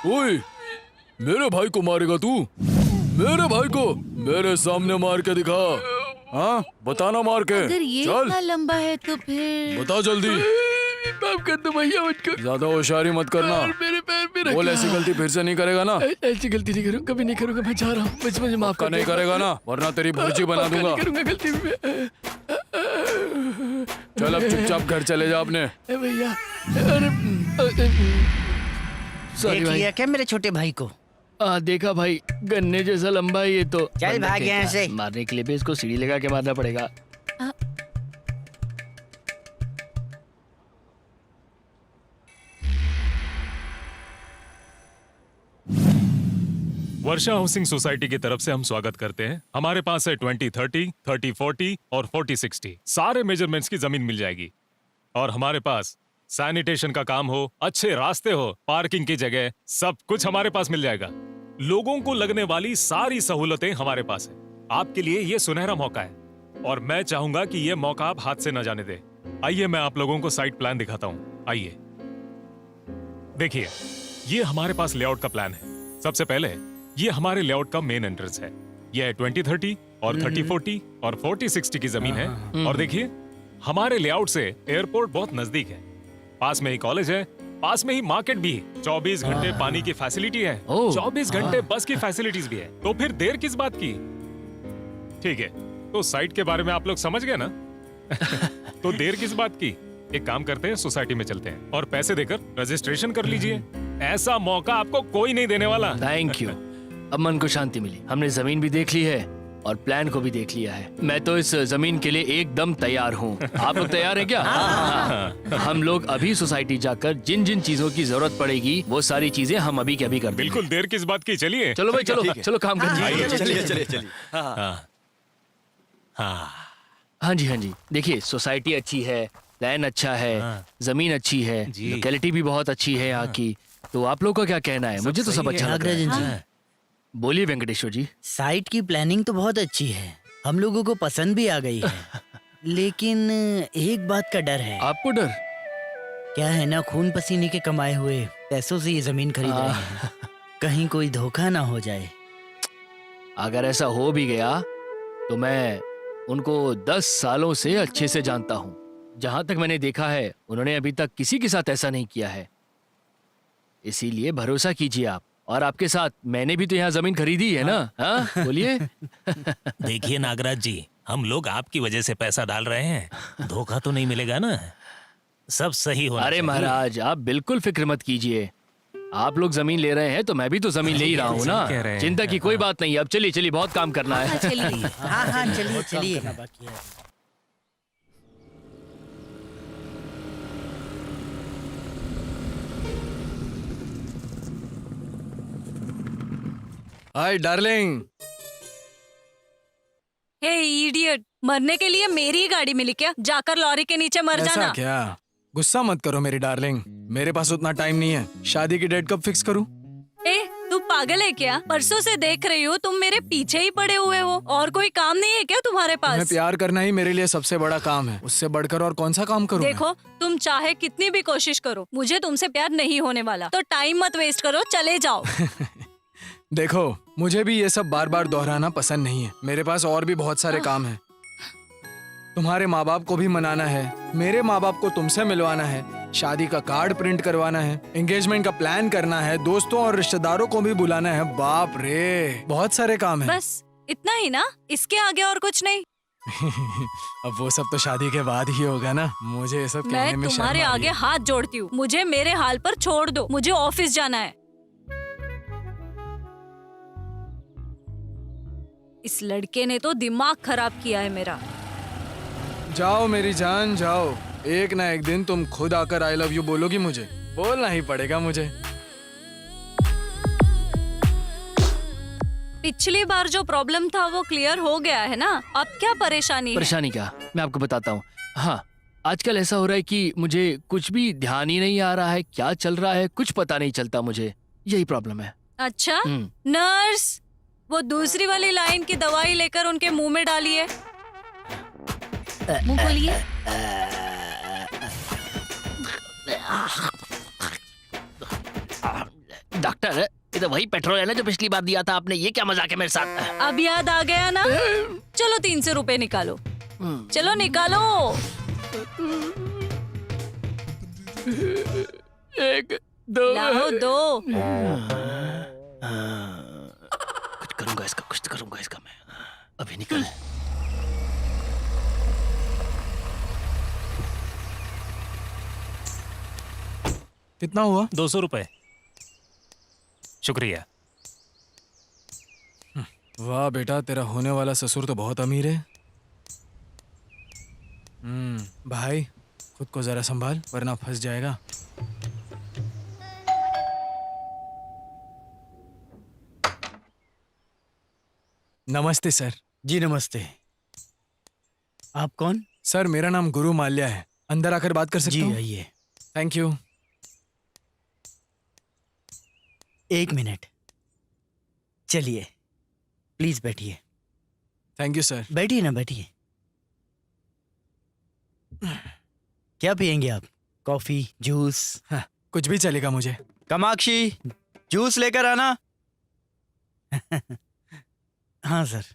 ओए, मेरे भाई को मारेगा तू? मेरे भाई को मेरे सामने मार के दिखा। हाँ, बताना मार के। अगर ये चल इतना लंबा है तो फिर बता जल्दी। माफ कर दो भैया मुझको। ज्यादा होशियारी मत करना। मेरे पैर पे रखा। बोल, ऐसी गलती फिर से नहीं करेगा ना? ऐसी गलती नहीं करूँगा, कभी नहीं करूँगा। मैं जा रहा हूँ, मुझे माफ कर। नहीं करेगा ना, वरना तेरी भुर्जी बना दूंगा। करूँगा गलती में। चल अब चुपचाप घर चले जा अपने। भैया सॉरी देख भाई। लिया क्या मेरे छोटे भाई को? देखा भाई, गन्ने जैसा लंबा है ये तो। चल बंदा भाग यहाँ फेंका। से। मारने के लिए भी इसको सीढ़ी लगा के मारना पड़ेगा। वर्षा हाउसिंग सोसाइटी की तरफ से हम स्वागत करते हैं। हमारे पास है 20-30, 30-40 और 40-60 सारे मेजरमेंट्स की जमीन मिल जाएगी। और हमारे पास सैनिटेशन का काम हो, अच्छे रास्ते हो, पार्किंग की जगह, सब कुछ हमारे पास मिल जाएगा। लोगों को लगने वाली सारी सहूलतें हमारे पास है। आपके लिए ये सुनहरा मौका है और मैं चाहूंगा कि ये मौका आप हाथ से न जाने दें। आइए मैं आप लोगों को साइट प्लान दिखाता हूँ। आइए देखिए, ये हमारे पास लेआउट का प्लान है। सबसे पहले ये हमारे लेआउट का मेन एंट्रेंस है। यह 20-30 और 30-40 और 40-60 की जमीन है। और देखिए, हमारे लेआउट से एयरपोर्ट बहुत नजदीक है। पास में ही कॉलेज है, पास में ही मार्केट भी है, 24 घंटे पानी की फैसिलिटी है, 24 घंटे बस की फैसिलिटीज भी है। तो फिर देर किस बात की? ठीक है, तो साइट के बारे में आप लोग समझ गए ना? तो देर किस बात की? एक काम करते हैं, सोसाइटी में चलते हैं और पैसे देकर रजिस्ट्रेशन कर लीजिए। ऐसा मौका आपको कोई नहीं देने वाला। Thank you. अब मन को शांति मिली। हमने जमीन भी देख ली है और प्लान को भी देख लिया है। मैं तो इस जमीन के लिए एकदम तैयार हूँ। आप लोग तैयार हैं क्या? हम लोग अभी सोसाइटी जाकर जिन जिन चीजों की जरूरत पड़ेगी वो सारी चीजें हम अभी के अभी कर देंगे। बिल्कुल, देर किस बात की? चलिए चलो भाई, चलो चलो काम आइए, करते हैं। चलिए। हाँ जी, हाँ जी। देखिए, सोसाइटी अच्छी है, प्लान अच्छा है, जमीन अच्छी है, लोकेलिटी भी बहुत अच्छी है यहाँ की। तो आप लोग का क्या कहना है? मुझे तो सब अच्छा लग रहा है। बोलिए वेंकटेश्वर जी। साइट की प्लानिंग तो बहुत अच्छी है, हम लोगों को पसंद भी आ गई है। लेकिन एक बात का डर है। आपको डर? क्या है ना, खून पसीने के कमाए हुए पैसों से ये जमीन खरीद रहे हैं। कहीं कोई धोखा ना हो जाए। अगर ऐसा हो भी गया तो मैं उनको 10 सालों से अच्छे से जानता हूँ। जहां तक मैंने देखा है, उन्होंने अभी तक किसी के साथ ऐसा नहीं किया है। इसीलिए भरोसा कीजिए आप। और आपके साथ मैंने भी तो यहाँ जमीन खरीदी है ना? हाँ बोलिए। देखिए नागराज जी, हम लोग आपकी वजह से पैसा डाल रहे हैं, धोखा तो नहीं मिलेगा ना? सब सही होना अरे चाहिए। महाराज, आप बिल्कुल फिक्र मत कीजिए। आप लोग जमीन ले रहे हैं तो मैं भी तो जमीन ले ही रहा हूँ ना। कह रहे हैं। चिंता की कोई बात नहीं है। अब चलिए चलिए, बहुत काम करना है। चलिए। हाँ हाँ चलिए चलिए। बाकी है। Hi darling. हे इडियट, मरने के लिए मेरी ही गाड़ी मिली क्या? जाकर लॉरी के नीचे मर ऐसा जाना। क्या? गुस्सा मत करो मेरी डार्लिंग, मेरे पास उतना टाइम नहीं है। शादी की डेट कब फिक्स करूं? ए, तू पागल है क्या? परसों से देख रही हो तुम मेरे पीछे ही पड़े हुए हो। और कोई काम नहीं है क्या तुम्हारे तुम्हें पास? प्यार करना ही मेरे लिए सबसे बड़ा काम है। उससे बढ़कर और कौन सा काम करूं मैं? देखो, तुम चाहे कितनी भी कोशिश करो, मुझे तुमसे प्यार नहीं होने वाला। तो टाइम मत वेस्ट करो, चले जाओ। देखो, मुझे भी ये सब बार बार दोहराना पसंद नहीं है। मेरे पास और भी बहुत सारे काम हैं। तुम्हारे माँ बाप को भी मनाना है, मेरे माँ बाप को तुमसे मिलवाना है, शादी का कार्ड प्रिंट करवाना है, एंगेजमेंट का प्लान करना है, दोस्तों और रिश्तेदारों को भी बुलाना है। बाप रे, बहुत सारे काम हैं। बस इतना ही ना? इसके आगे और कुछ नहीं? अब वो सब तो शादी के बाद ही होगा ना। मुझे ये सब कहने मैं में शर्म तुम्हारे आ रही आगे है। हाथ जोड़ती हूँ, मुझे मेरे हाल पर छोड़ दो। मुझे ऑफिस जाना है। इस लड़के ने तो दिमाग खराब किया है मेरा। जाओ मेरी जान जाओ, एक ना एक दिन तुम खुद आकर आई लव यू बोलोगी मुझे। बोलना ही पड़ेगा मुझे। पिछली बार जो प्रॉब्लम था वो क्लियर हो गया है ना? अब क्या परेशानी है? परेशानी क्या, मैं आपको बताता हूँ। हाँ, आजकल ऐसा हो रहा है कि मुझे कुछ भी ध्यान ही नहीं आ रहा है, क्या चल रहा है कुछ पता नहीं चलता मुझे। यही प्रॉब्लम है। अच्छा, नर्स, वो दूसरी वाली लाइन की दवाई लेकर उनके मुंह में डालिए। मुंह खोलिए। डॉक्टर, ये तो वही पेट्रोल है ना जो पिछली बार दिया था आपने। ये क्या मजाक है मेरे साथ? अब याद आ गया ना? चलो 300 रुपए निकालो। चलो निकालो। एक दो लाओ दो। कुछ करूंगा इसका, कुछ तो करूंगा इसका मैं। अभी निकल। कितना हुआ? 200 रुपए। शुक्रिया। वाह बेटा, तेरा होने वाला ससुर तो बहुत अमीर है। भाई, खुद को जरा संभाल वरना फंस जाएगा। नमस्ते सर। जी नमस्ते। आप कौन? सर, मेरा नाम गुरु माल्या है। अंदर आकर बात कर सकता जी हूँ? आइए। Thank you. एक मिनट, चलिए प्लीज बैठिए। Thank you sir. बैठिए ना, बैठिए। क्या पियेंगे आप? Coffee, juice? हाँ, कुछ भी चलेगा मुझे। कामाक्षी, जूस लेकर आना। हाँ सर।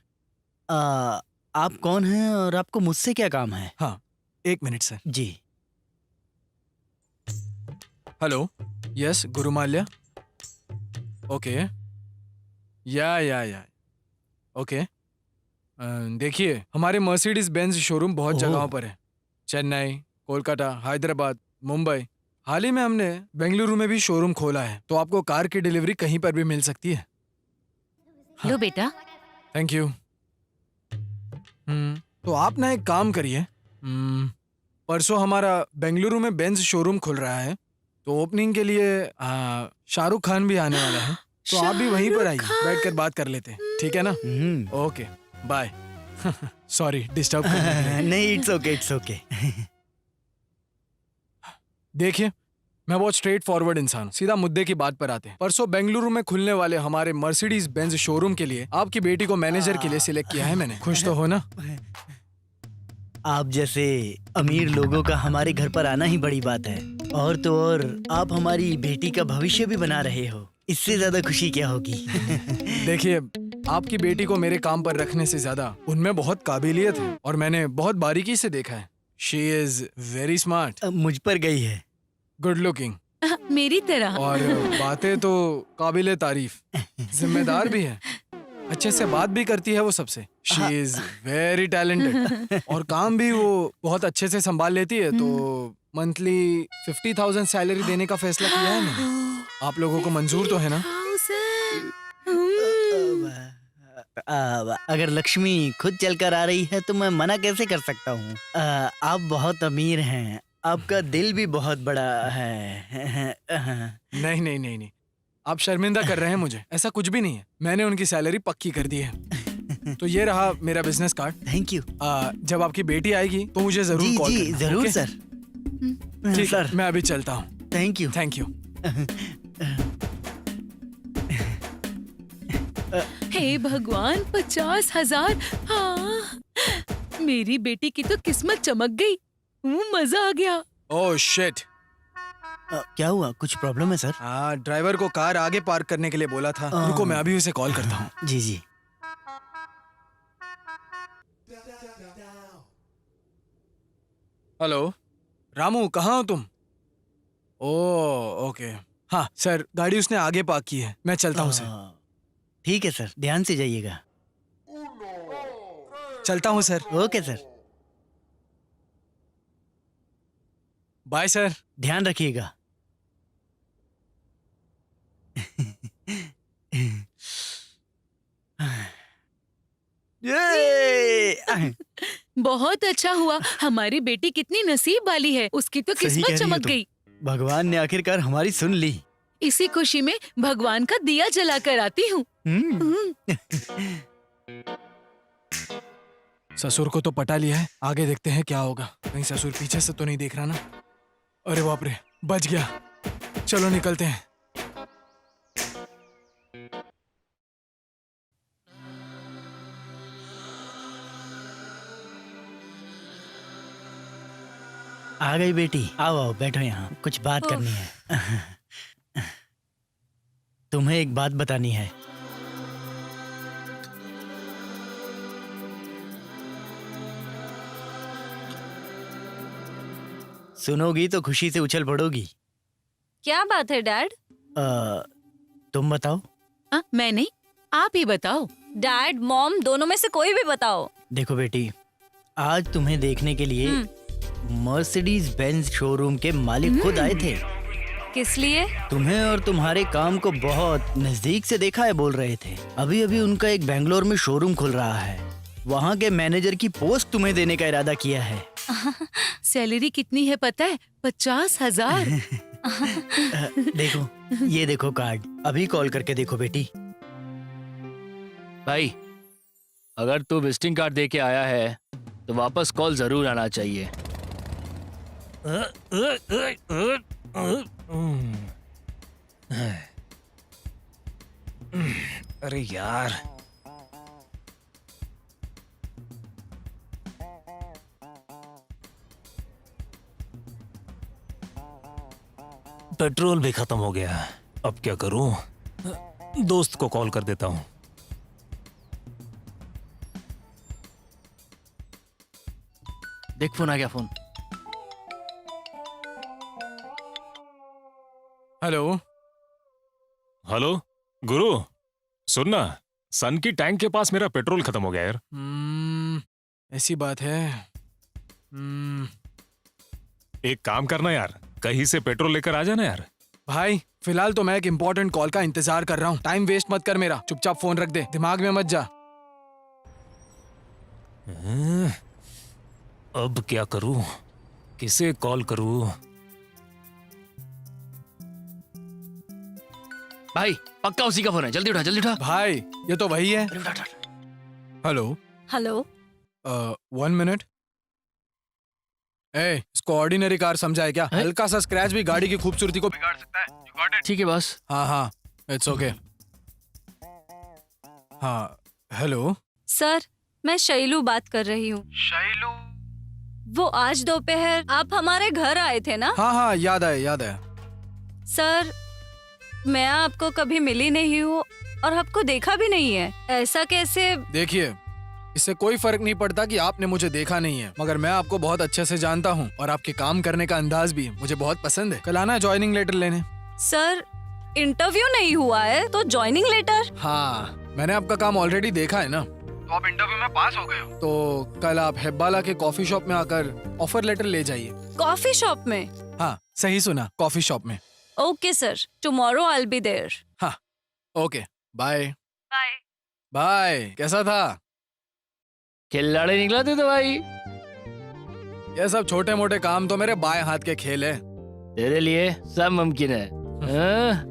आप कौन हैं और आपको मुझसे क्या काम है? हाँ, एक मिनट सर। जी। हेलो, यस गुरु माल्या। ओके, या ओके। देखिए, हमारे मर्सिडीज बेंज शोरूम बहुत ओह। जगहों पर है। चेन्नई, कोलकाता, हैदराबाद, मुंबई। हाल ही में हमने बेंगलुरु में भी शोरूम खोला है, तो आपको कार की डिलीवरी कहीं पर भी मिल सकती है। लो बेटा। Thank you. तो आप ना एक काम करिए, परसों हमारा बेंगलुरु में बेंज शोरूम खुल रहा है, तो ओपनिंग के लिए शाहरुख खान भी आने वाला है, तो आप भी वहीं पर आइए, बैठकर बात कर लेते हैं, ठीक है ना? Okay, bye. सॉरी डिस्टर्ब करने के लिए। नहीं, इट्स ओके, इट्स ओके। देखिए, मैं बहुत स्ट्रेट फॉरवर्ड इंसान हूं। सीधा मुद्दे की बात पर आते हैं। परसों बेंगलुरु में खुलने वाले हमारे मर्सिडीज बेंज शोरूम के लिए आपकी बेटी को मैनेजर के लिए सिलेक्ट किया है मैंने। खुश तो हो ना? आप जैसे अमीर लोगों का हमारे घर पर आना ही बड़ी बात है। और तो और आप हमारी बेटी का भविष्य भी बना रहे हो, इससे ज्यादा खुशी क्या होगी? देखिए, आपकी बेटी को मेरे काम पर रखने से ज्यादा उनमें बहुत काबिलियत है और मैंने बहुत बारीकी से देखा है। शी इज वेरी स्मार्ट, मुझ पर गई है। गुड लुकिंग मेरी तरह। और बातें तो काबिले तारीफ, जिम्मेदार भी है, अच्छे से बात भी करती है वो सबसे। शी इज वेरी टैलेंटेड और काम भी वो बहुत अच्छे से संभाल लेती है, तो मंथली 50,000 सैलरी देने का फैसला किया है मैंने। आप लोगों को मंजूर तो है ना? अगर लक्ष्मी खुद चलकर आ रही है तो मैं मना कैसे कर सकता हूँ। आप बहुत अमीर हैं, आपका दिल भी बहुत बड़ा है। नहीं नहीं नहीं नहीं, आप शर्मिंदा कर रहे हैं मुझे। ऐसा कुछ भी नहीं है, मैंने उनकी सैलरी पक्की कर दी है। तो ये रहा मेरा बिजनेस कार्ड। Thank you. जब आपकी बेटी आएगी तो मुझे जरूर जी कॉल जी करना, जरूर ओके? सर। ठीक सर है, मैं अभी चलता हूँ। Thank you. Thank you. हे भगवान, 50,000। हाँ, मेरी बेटी की तो किस्मत चमक गई। मजा आ गया। Oh shit. क्या हुआ, कुछ प्रॉब्लम है सर? हाँ, ड्राइवर को कार आगे पार्क करने के लिए बोला था। रुको, मैं अभी उसे कॉल करता हूँ। जी जी। हेलो रामू, कहाँ हो तुम? Oh okay. हाँ सर, गाड़ी उसने आगे पार्क की है, मैं चलता हूँ सर। ठीक है सर, ध्यान से जाइएगा। चलता हूँ sir. Okay sir, bye sir. ध्यान रखिएगा। बहुत अच्छा हुआ। हमारी बेटी कितनी नसीब वाली है, उसकी तो सही कह किस्मत रही हो चमक तुम। गई। भगवान ने आखिरकार हमारी सुन ली। इसी खुशी में भगवान का दिया जला कर आती हूँ। ससुर को तो पटा लिया है, आगे देखते हैं क्या होगा। कहीं ससुर पीछे से तो नहीं देख रहा ना? अरे बाप रे, बच गया। चलो निकलते हैं। आ गई बेटी, आओ आओ बैठो यहाँ, कुछ बात करनी है। तुम्हें एक बात बतानी है। सुनोगी तो खुशी से उछल पड़ोगी। क्या बात है डैड? तुम बताओ। मैं नहीं, आप ही बताओ। डैड मॉम दोनों में से कोई भी बताओ। देखो बेटी, आज तुम्हें देखने के लिए मर्सिडीज बेंज शोरूम के मालिक खुद आए थे। किस लिए? तुम्हें और तुम्हारे काम को बहुत नजदीक से देखा है बोल रहे थे। अभी अभी उनका एक बेंगलोर में शोरूम खुल रहा है, वहाँ के मैनेजर की पोस्ट तुम्हें देने का इरादा किया है। सैलरी कितनी है पता है? 50,000। देखो, ये देखो कार्ड, अभी कॉल करके देखो बेटी। भाई, अगर तू विजिटिंग कार्ड दे के आया है तो वापस कॉल जरूर आना चाहिए। अरे यार, पेट्रोल भी खत्म हो गया। अब क्या करूं? दोस्त को कॉल कर देता हूं। देख फोन आ गया। फोन। हेलो हेलो गुरु, सुनना, सन की टैंक के पास मेरा पेट्रोल खत्म हो गया यार। ऐसी बात है। एक काम करना यार, कहीं से पेट्रोल लेकर आ जाना यार। भाई फिलहाल तो मैं एक इम्पोर्टेंट कॉल का इंतजार कर रहा हूँ। टाइम वेस्ट मत कर मेरा, चुपचाप फोन रख दे, दिमाग में मत जा। अब क्या करूं? किसे कॉल करूं? भाई पक्का उसी का फोन है, जल्दी उठा जल्दी उठा। भाई ये तो वही है। Hello hello. 1 मिनट। ए, इसको ऑर्डिनरी कार समझा है क्या? हल्का सा स्क्रैच भी गाड़ी की खूबसूरती को बिगाड़ सकता है। You got it? ठीक है बस। हाँ हाँ, इट्स ओके। हाँ हेलो। सर, मैं शैलू बात कर रही हूँ। शैलू? वो आज दोपहर आप हमारे घर आए थे ना? हाँ हाँ, याद आया याद आया। सर, मैं आपको कभी मिली नहीं हूँ और आपको देखा भी नहीं है। ऐसा कैसे? देखिए, इससे कोई फर्क नहीं पड़ता कि आपने मुझे देखा नहीं है, मगर मैं आपको बहुत अच्छे से जानता हूँ और आपके काम करने का अंदाज भी मुझे बहुत पसंद है। कल आना ज्वाइनिंग लेटर लेने। सर, इंटरव्यू नहीं हुआ है तो ज्वाइनिंग लेटर? हाँ, मैंने आपका काम ऑलरेडी देखा है ना, तो तो आप इंटरव्यू में पास हो गए हो। तो कल आप हेब्बाला के कॉफी शॉप में आकर ऑफर लेटर ले जाइए। कॉफी शॉप में? हाँ सही सुना, कॉफी शॉप में। Okay sir, tomorrow I will be there. हाँ ओके, बाय बाय। बाय। कैसा था? खिलाड़ी निकला तू तो भाई। ये सब छोटे मोटे काम तो मेरे बाएं हाथ के खेल है। तेरे लिए सब मुमकिन है। हाँ?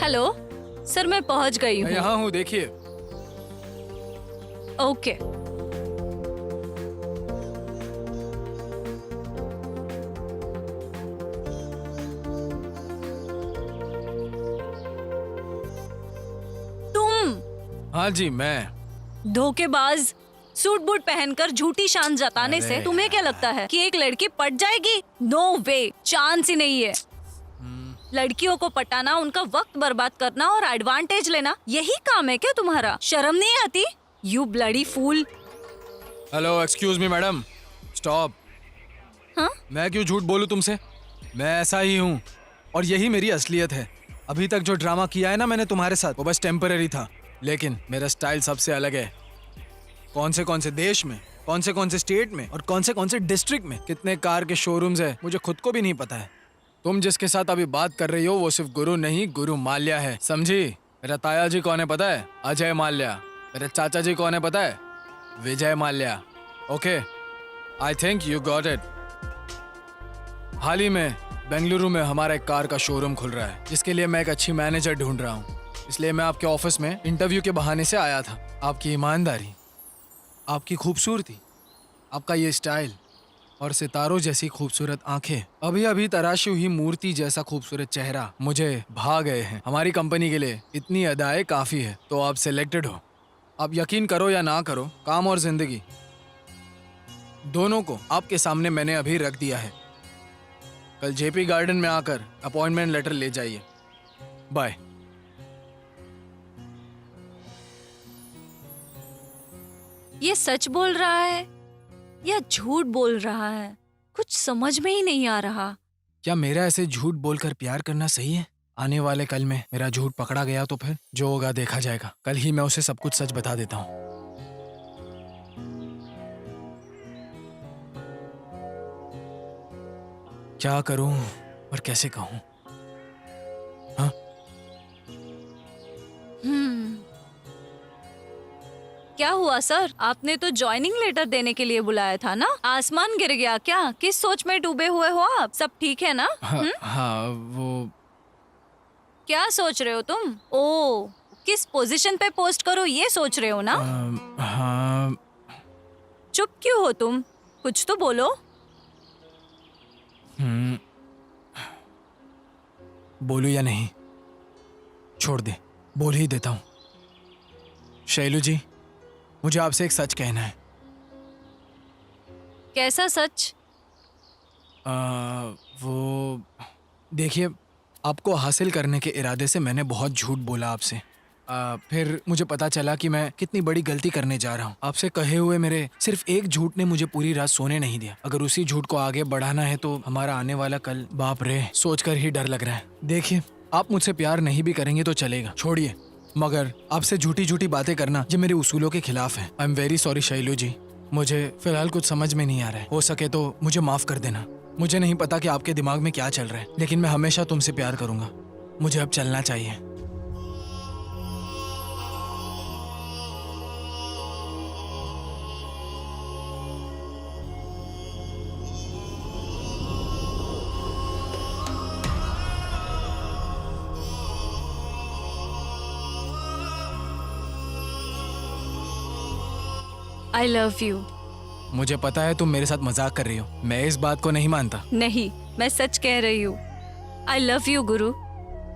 हेलो सर, मैं पहुंच गई मैं हूँ। यहाँ हूँ, देखिए। ओके। तुम हाँ जी, मैं। धोखेबाज, सूट बूट पहनकर झूठी शान जताने अरे से तुम्हें क्या लगता है कि एक लड़की पट जाएगी? नो वे, चांस ही नहीं है। लड़कियों को पटाना, उनका वक्त बर्बाद करना और एडवांटेज लेना, यही काम है क्या तुम्हारा? शर्म नहीं आती? You bloody fool. Hello, excuse me madam, stop. हाँ? मैं क्यों झूठ बोलूं तुमसे? मैं ऐसा ही हूँ और यही मेरी असलियत है। अभी तक जो ड्रामा किया है ना मैंने तुम्हारे साथ, वो बस टेम्पररी था, लेकिन मेरा स्टाइल सबसे अलग है। कौन से देश में, कौन से स्टेट में और कौन से डिस्ट्रिक्ट में कितने कार के शोरूम्स है, मुझे खुद को भी नहीं पता है। तुम जिसके साथ अभी बात कर रही हो वो सिर्फ गुरु नहीं, गुरु माल्या है, समझी? मेरा ताया जी कौन है पता है? अजय माल्या। मेरे चाचा जी कौन है पता है? Vijay Mallya. Okay, I think you got it. हाल ही में बेंगलुरु में हमारा एक कार का शोरूम खुल रहा है, जिसके लिए मैं एक अच्छी मैनेजर ढूंढ रहा हूँ। इसलिए मैं आपके ऑफिस में इंटरव्यू के बहाने से आया था। आपकी ईमानदारी, आपकी खूबसूरती, आपका ये स्टाइल और सितारों जैसी खूबसूरत आंखें, अभी अभी तराशी हुई मूर्ति जैसा खूबसूरत चेहरा मुझे भा गए हैं। हमारी कंपनी के लिए इतनी अदाएं काफी है, तो आप सिलेक्टेड हो। आप यकीन करो या ना करो, काम और जिंदगी दोनों को आपके सामने मैंने अभी रख दिया है। कल जेपी गार्डन में आकर अपॉइंटमेंट लेटर ले जाइए। बाय। ये सच बोल रहा है या झूठ बोल रहा है? कुछ समझ में ही नहीं आ रहा। क्या मेरा ऐसे झूठ बोलकर प्यार करना सही है? आने वाले कल में मेरा झूठ पकड़ा गया तो फिर जो होगा देखा जाएगा। कल ही मैं उसे सब कुछ सच बता देता हूँ। क्या करूं और कैसे कहूं? हाँ? क्या हुआ सर? आपने तो ज्वाइनिंग लेटर देने के लिए बुलाया था ना? आसमान गिर गया क्या? किस सोच में डूबे हुए हो आप? सब ठीक है ना? हाँ, वो क्या सोच रहे हो तुम? ओ, किस पोजीशन पे पोस्ट करो ये सोच रहे हो ना? हाँ। चुप क्यों हो तुम? कुछ तो बोलो। बोलूं या नहीं? छोड़ दे, बोल ही देता हूँ। शैलू जी, मुझे आपसे एक सच कहना है। कैसा सच? वो देखिए, आपको हासिल करने के इरादे से मैंने बहुत झूठ बोला आपसे। फिर मुझे पता चला कि मैं कितनी बड़ी गलती करने जा रहा हूँ। आपसे कहे हुए मेरे सिर्फ एक झूठ ने मुझे पूरी रात सोने नहीं दिया। अगर उसी झूठ को आगे बढ़ाना है तो हमारा आने वाला कल, बाप रे, सोचकर ही डर लग रहा है। देखिए, आप मुझसे प्यार नहीं भी करेंगे तो चलेगा, छोड़िए, मगर आपसे झूठी झूठी बातें करना ये मेरे उसूलों के खिलाफ है। I am very sorry Shailu ji, मुझे फिलहाल कुछ समझ में नहीं आ रहा है। हो सके तो मुझे माफ कर देना। मुझे नहीं पता कि आपके दिमाग में क्या चल रहा है, लेकिन मैं हमेशा तुमसे प्यार करूंगा। मुझे अब चलना चाहिए। I love you। मुझे पता है तुम मेरे साथ मजाक कर रही हो, मैं इस बात को नहीं मानता। नहीं, मैं सच कह रही हूँ। I love you Guru.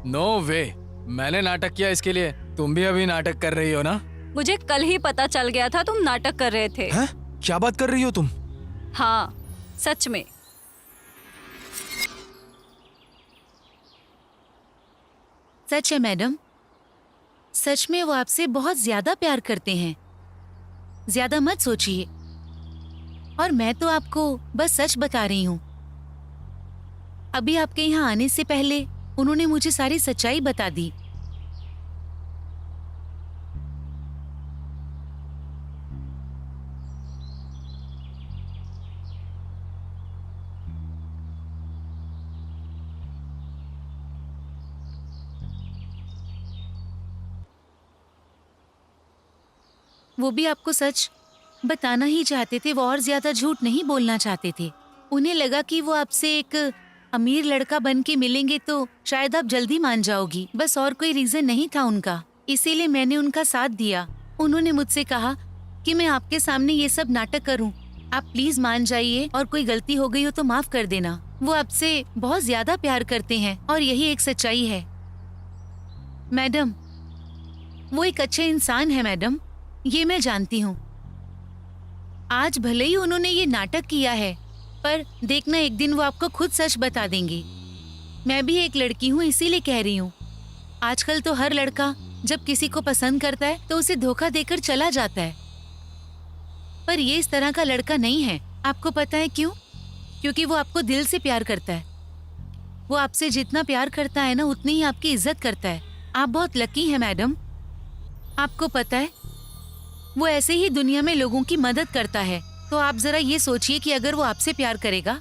No वे, मैंने नाटक किया इसके लिए? तुम भी अभी नाटक कर रही हो ना? मुझे कल ही पता चल गया था तुम नाटक कर रहे थे। हैं? क्या बात कर रही हो तुम? हाँ, सच में। सच है मैडम, सच में वो आपसे बहुत ज्यादा प्यार करते हैं। ज्यादा मत सोचिए, और मैं तो आपको बस सच बता रही हूँ। अभी आपके यहाँ आने से पहले उन्होंने मुझे सारी सच्चाई बता दी। वो भी आपको सच बताना ही चाहते थे, वो और ज्यादा झूठ नहीं बोलना चाहते थे। उन्हें लगा कि वो आपसे एक अमीर लड़का बन के मिलेंगे तो शायद आप जल्दी मान जाओगी, बस और कोई रीजन नहीं था उनका। इसीलिए मैंने उनका साथ दिया। उन्होंने मुझसे कहा कि मैं आपके सामने ये सब नाटक करूं, आप प्लीज मान जाइए और कोई गलती हो गई हो तो माफ कर देना। वो आपसे बहुत ज्यादा प्यार करते हैं और यही एक सच्चाई है। मैडम, वो एक अच्छे इंसान है मैडम, ये मैं जानती हूँ। आज भले ही उन्होंने ये नाटक किया है, पर देखना एक दिन वो आपको खुद सच बता देंगी। मैं भी एक लड़की हूँ, इसीलिए कह रही हूँ। आजकल तो हर लड़का जब किसी को पसंद करता है तो उसे धोखा देकर चला जाता है, पर ये इस तरह का लड़का नहीं है। आपको पता है क्यों? क्योंकि वो आपको दिल से प्यार करता है। वो आपसे जितना प्यार करता है ना, उतनी ही आपकी इज्जत करता है। आप बहुत लकी हैं मैडम। आपको पता है, वो ऐसे ही दुनिया में लोगों की मदद करता है। तो आप जरा ये सोचिए कि अगर वो आपसे प्यार करेगा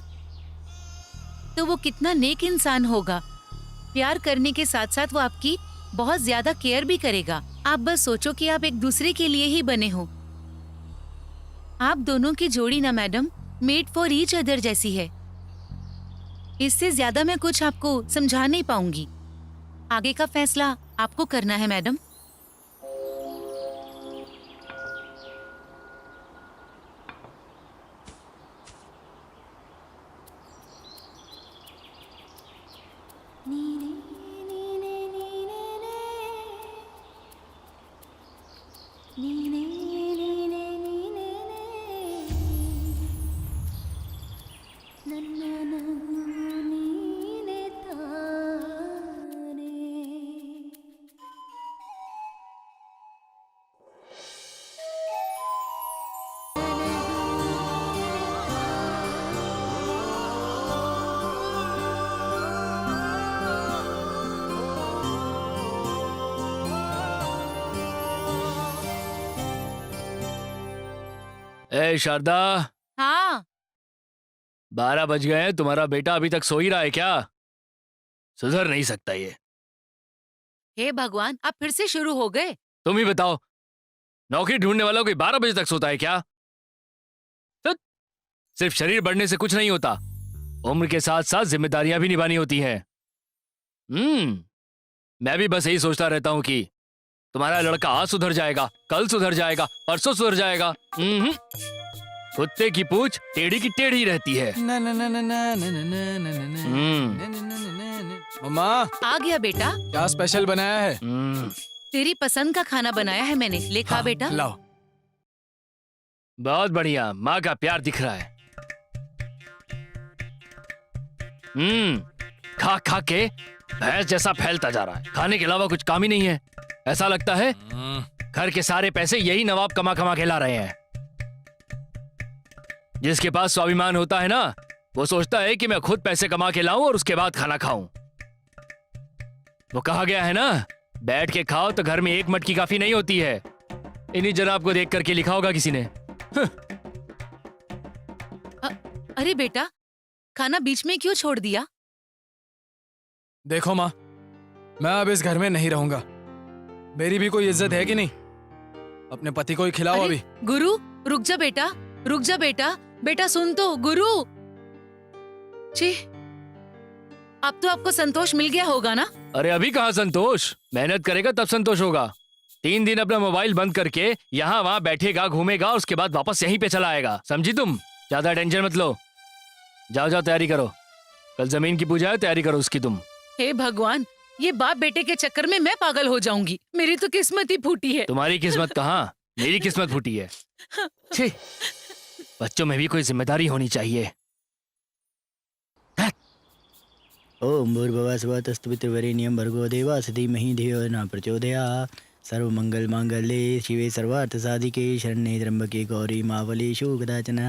तो वो कितना नेक इंसान होगा। प्यार करने के साथ साथ वो आपकी बहुत ज्यादा केयर भी करेगा। आप बस सोचो कि आप एक दूसरे के लिए ही बने हो। आप दोनों की जोड़ी ना madam, made for each other जैसी है। इससे ज्यादा मैं कुछ आपको समझा नहीं पाऊंगी। आगे का फैसला आपको करना है मैडम। ए शारदा, हाँ, 12 बज गए हैं। तुम्हारा बेटा अभी तक सो ही रहा है क्या? सुधर नहीं सकता ये। हे भगवान, आप फिर से शुरू हो गए। तुम ही बताओ, नौकरी ढूंढने वाला कोई 12 बजे तक सोता है क्या? तो सिर्फ शरीर बढ़ने से कुछ नहीं होता, उम्र के साथ साथ जिम्मेदारियां भी निभानी होती हैं। मैं भी बस यही सोचता रहता हूं कि तुम्हारा लड़का आज सुधर जाएगा, कल सुधर जाएगा, परसों सुधर जाएगा। कुत्ते की पूंछ टेढ़ी की टेढ़ी रहती है। मम्मा, आ गया बेटा। क्या स्पेशल बनाया है? तेरी पसंद का खाना बनाया है मैंने, ले खा बेटा। लाओ। बहुत बढ़िया, माँ का प्यार दिख रहा है। खा खा के भैंस जैसा फैलता जा रहा है। खाने के अलावा कुछ काम ही नहीं है। ऐसा लगता है घर के सारे पैसे यही नवाब कमा कमा के ला रहे हैं। जिसके पास स्वाभिमान होता है ना, वो सोचता है कि मैं खुद पैसे कमा के लाऊं और उसके बाद खाना खाऊं। वो कहा गया है ना, बैठ के खाओ तो घर में एक मटकी काफी नहीं होती है। इन्हीं जनाब को देख करके लिखा होगा किसी ने। अरे बेटा, खाना बीच में क्यों छोड़ दिया? देखो माँ, मैं अब इस घर में नहीं रहूंगा। मेरी भी कोई इज्जत है कि नहीं? अपने पति को ही खिलाओ अरे, अभी। गुरु, रुक जा बेटा, रुक जा बेटा। बेटा सुन तो, गुरु। छी, अब तो आपको संतोष मिल गया होगा ना? अरे अभी कहाँ संतोष? मेहनत करेगा तब संतोष होगा। 3 दिन अपना मोबाइल बंद करके यहाँ वहाँ बैठेगा, घूमेगा, और उसके बाद वापस यहीं पे चला आएगा। समझी तुम? ज्यादा टेंशन मत लो। जाओ जाओ, तैयारी करो। कल जमीन की पूजा है, तैयारी करो उसकी तुम। हे भगवान, ये बाप बेटे के चक्कर में मैं पागल हो जाऊंगी। मेरी तो किस्मत ही फूटी है। तुम्हारी किस्मत कहाँ, मेरी किस्मत फूटी है। छी, बच्चों में भी कोई जिम्मेदारी होनी चाहिए। ओम भूर्भुवः स्वः तत्सवितुर्वरेण्यं भर्गो देवस्य धीमहि धियो न प्रचोदयात्। सर्वमंगल मांगल्ये शिवे सर्वार्थ साधिके शरण्ये त्र्यंबके गौरी मावलीषु कदाचन।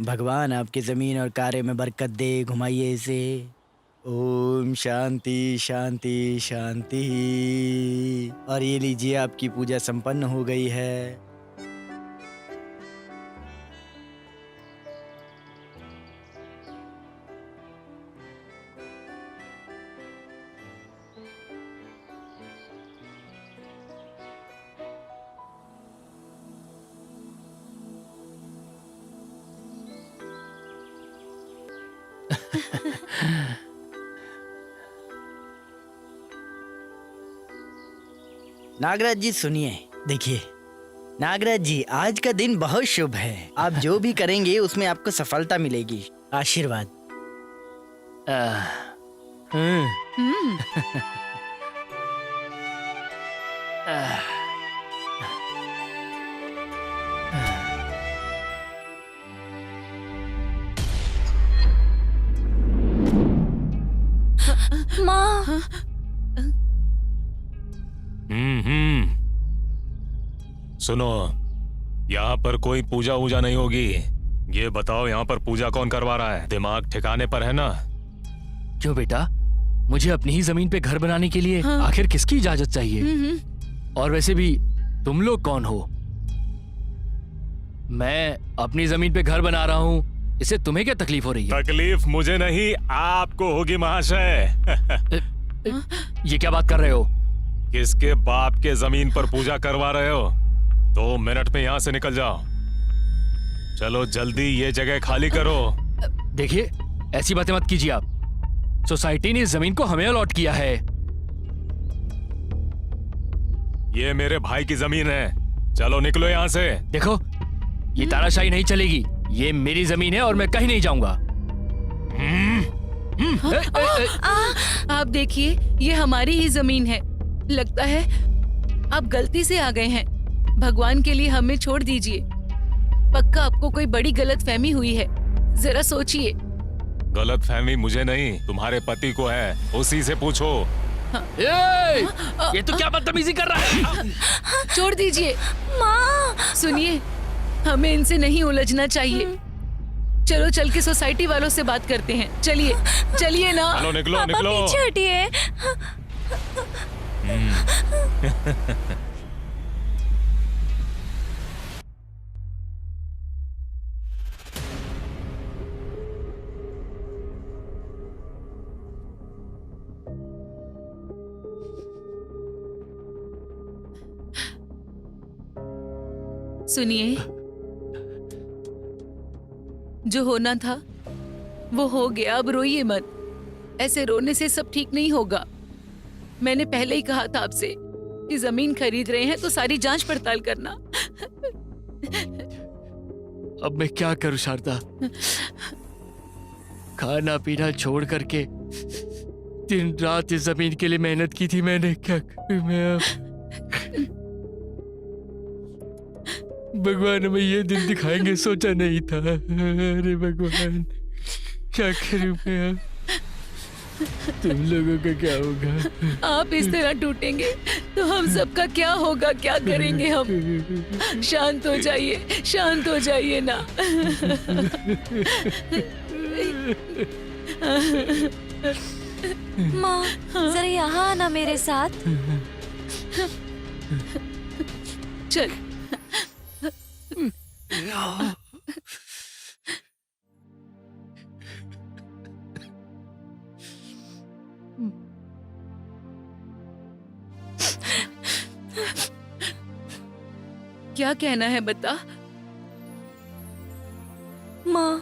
भगवान आपकी जमीन और कार्य में बरकत दे, घुमाइए इसे। ओम शांति शांति शांति। और ये लीजिए, आपकी पूजा संपन्न हो गई है। नागराज जी सुनिए, देखिए नागराज जी, आज का दिन बहुत शुभ है। आप जो भी करेंगे उसमें आपको सफलता मिलेगी। आशीर्वाद। माँ, सुनो, यहाँ पर कोई पूजा वूजा नहीं होगी। ये बताओ, यहाँ पर पूजा कौन करवा रहा है? दिमाग ठिकाने पर है ना? क्यों बेटा, मुझे अपनी ही जमीन पे घर बनाने के लिए आखिर किसकी इजाजत चाहिए? और वैसे भी तुम लोग कौन हो? मैं अपनी जमीन पे घर बना रहा हूँ, इससे तुम्हें क्या तकलीफ हो रही है? तकलीफ मुझे नहीं, आपको होगी महाशय। ये क्या बात कर रहे हो? किसके बाप के जमीन पर पूजा करवा रहे हो? 2 मिनट में यहाँ से निकल जाओ। चलो जल्दी ये जगह खाली करो। देखिए, ऐसी बातें मत कीजिए आप। सोसाइटी ने इस जमीन को हमें अलॉट किया है। ये मेरे भाई की जमीन है, चलो निकलो यहाँ से। देखो, ये तानाशाही नहीं चलेगी। ये मेरी जमीन है और मैं कहीं नहीं जाऊंगा। आप देखिए, ये हमारी ही जमीन है। लगता है आप गलती से आ गए हैं। भगवान के लिए हमें छोड़ दीजिए। पक्का आपको कोई बड़ी गलतफहमी हुई है, जरा सोचिए। गलतफहमी मुझे नहीं, तुम्हारे पति को है, उसी से पूछो। ये तो क्या बदतमीजी कर रहा है? छोड़ दीजिए। माँ, सुनिए, हमें इनसे नहीं उलझना चाहिए। चलो चल के सोसाइटी वालों से बात करते हैं। चलिए चलिए ना। चलो निकलो पापा निकलो। पीछे हटिए। सुनिए, जो होना था वो हो गया, अब रोइए मत। ऐसे रोने से सब ठीक नहीं होगा। मैंने पहले ही कहा था आपसे कि जमीन खरीद रहे हैं तो सारी जांच पड़ताल करना। अब मैं क्या करूं शारदा? खाना पीना छोड़ करके दिन रात इस जमीन के लिए मेहनत की थी मैंने। क्या करूं मैं अब? भगवान हमें ये दिन दिखाएंगे सोचा नहीं था। अरे भगवान, क्या करूं मैं अब? तुम लोगों का क्या होगा? आप इस तरह टूटेंगे तो हम सबका क्या होगा? क्या करेंगे हम? शांत हो जाइए, शांत हो जाइए ना। माँ, जरा यहाँ आना मेरे साथ। चल। क्या कहना है बता। माँ,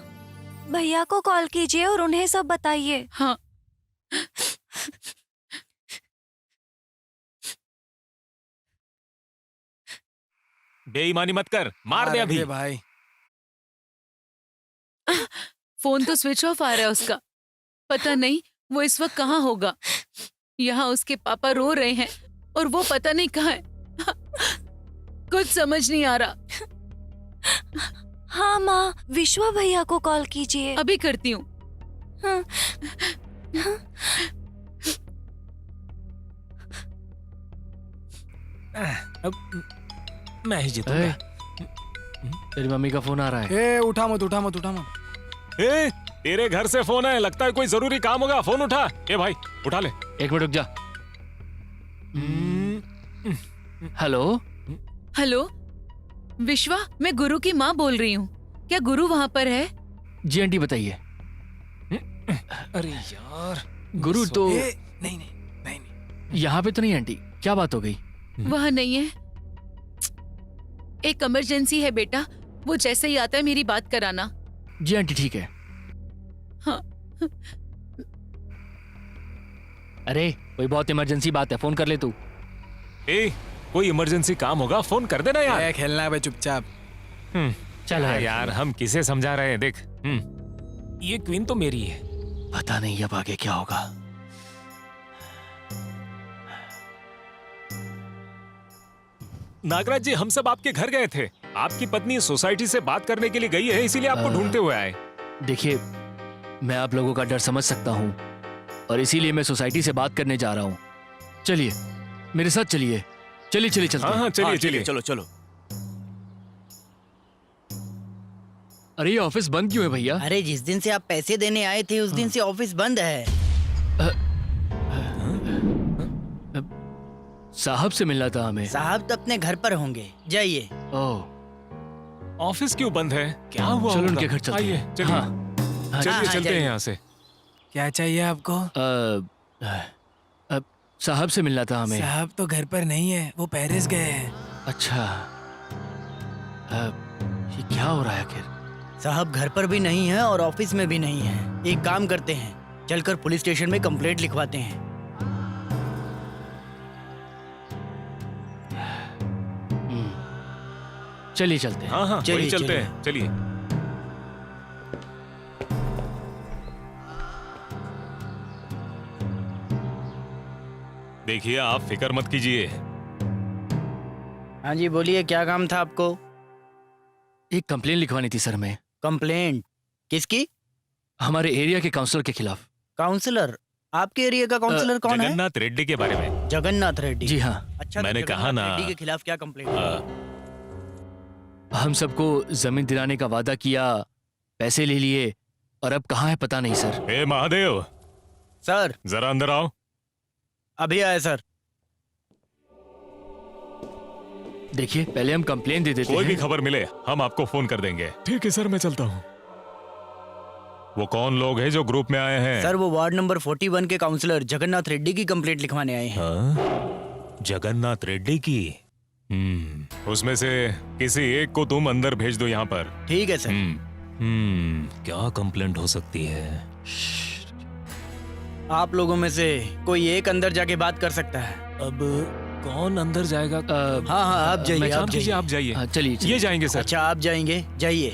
भैया को कॉल कीजिए और उन्हें सब बताइए। हाँ, बेईमानी मत कर, मार दे अभी। भाई, फोन तो स्विच ऑफ आ रहा है उसका। पता नहीं वो इस वक्त कहाँ होगा। यहाँ उसके पापा रो रहे हैं और वो पता नहीं कहाँ है। कुछ समझ नहीं आ रहा। हाँ माँ, विश्वा भैया को कॉल कीजिए। अभी करती हूँ। हाँ। अब मैं ही जीतूंगा। तेरी मम्मी का फोन आ रहा है। ए उठा मत उठा मत उठा मत। ए, तेरे घर से फोन है, लगता है कोई जरूरी काम होगा। फोन उठा। ए भाई उठा ले। एक मिनट रुक जा। हेलो। हेलो विश्वा, मैं गुरु की माँ बोल रही हूँ। क्या गुरु वहाँ पर है? जी आंटी बताइए। अरे यार, गुरु तो नहीं नहीं नहीं नहीं। यहाँ पे तो नहीं आंटी, क्या बात हो गई? वह नहीं है। एक इमरजेंसी है बेटा, वो जैसे ही आता है मेरी बात कराना। जी आंटी ठीक है। हाँ। अरे कोई बहुत इमरजेंसी बात है, फोन कर ले तू। ए, कोई इमरजेंसी काम होगा फोन कर देना यार। ए, खेलना है भाई चुपचाप। चल हाँ यार। यार, हम किसे समझा रहे हैं? देख, ये क्वीन तो मेरी है। पता नहीं अब आगे क्या होगा। नागराज जी, हम सब आपके घर गए थे। आपकी पत्नी सोसाइटी से बात करने के लिए गई है, इसीलिए आपको ढूंढते हुए आए। देखिए, मैं आप लोगों का डर समझ सकता हूँ और इसीलिए मैं सोसाइटी से बात करने जा रहा हूँ। चलिए मेरे साथ चलिए। चलिए चलिए चलते हाँ हैं। हाँ, चलिए चलिए। चलो चलो। अरे ये ऑफिस बंद क्यों है भैया? अरे जिस दिन से आप पैसे देने आए थे उस दिन से ऑफिस बंद है। साहब से मिलना था हमें। साहब तो अपने घर पर होंगे, जाइए। ओह, ऑफिस क्यों बंद है? क्या हुआ? चलो होगा? उनके घर चलते आइए, हैं। चलिए। हाँ, हाँ, चलिए हाँ, चलते हैं जाइए। यहाँ से। क्या चाहिए आपको? साहब से मिलना था हमें। साहब तो घर पर नहीं है, वो पेरिस गए हैं। अच्छा, ये क्या हो रहा है आखिर? साहब घर पर भी नहीं है और ऑफिस में भी नहीं है। एक काम करते हैं, चलकर पुलिस स्टेशन में कंप्लेंट लिखवाते हैं। चलिए चलते हैं। हाँ हाँ, चलिए, वही चलते चलिए। हैं। चलिए। देखिए, आप फिक्र मत कीजिए। हाँ जी बोलिए, क्या काम था आपको? एक कंप्लेन लिखवानी थी सर हमें, कंप्लेंट किसकी? हमारे एरिया के काउंसलर के खिलाफ। काउंसलर? आपके एरिया का काउंसलर कौन है? जगन्नाथ रेड्डी के बारे में। जगन्नाथ रेड्डी। जी हाँ, अच्छा, तो मैंने कहा जगन्नाथ ना। रेड्डी के खिलाफ क्या कंप्लेंट? हम सबको जमीन दिलाने का वादा किया, पैसे ले लिए और अब कहाँ है पता नहीं सर। हे महादेव, सर जरा अंदर आओ। अभी आए सर। देखिए, पहले हम कंप्लेन दे देते कोई भी हैं। खबर मिले हम आपको फोन कर देंगे। ठीक है सर, मैं चलता हूँ। वो कौन लोग हैं जो ग्रुप में आए हैं? सर वो वार्ड नंबर 41 के काउंसलर जगन्नाथ रेड्डी की कंप्लेंट लिखवाने आए हैं। हाँ? जगन्नाथ रेड्डी की? उसमें से किसी एक को तुम अंदर भेज दो यहाँ पर। ठीक है सर। क्या कंप्लेंट हो सकती है? आप लोगों में से कोई एक अंदर जाके बात कर सकता है। अब कौन अंदर जाएगा? हाँ हाँ, आप जाइए, मैं आप काम कीजिए, जाइए। आप जाइए। हाँ, चलिए चलिए। ये जाएंगे सर। अच्छा आप जाएंगे, जाइए।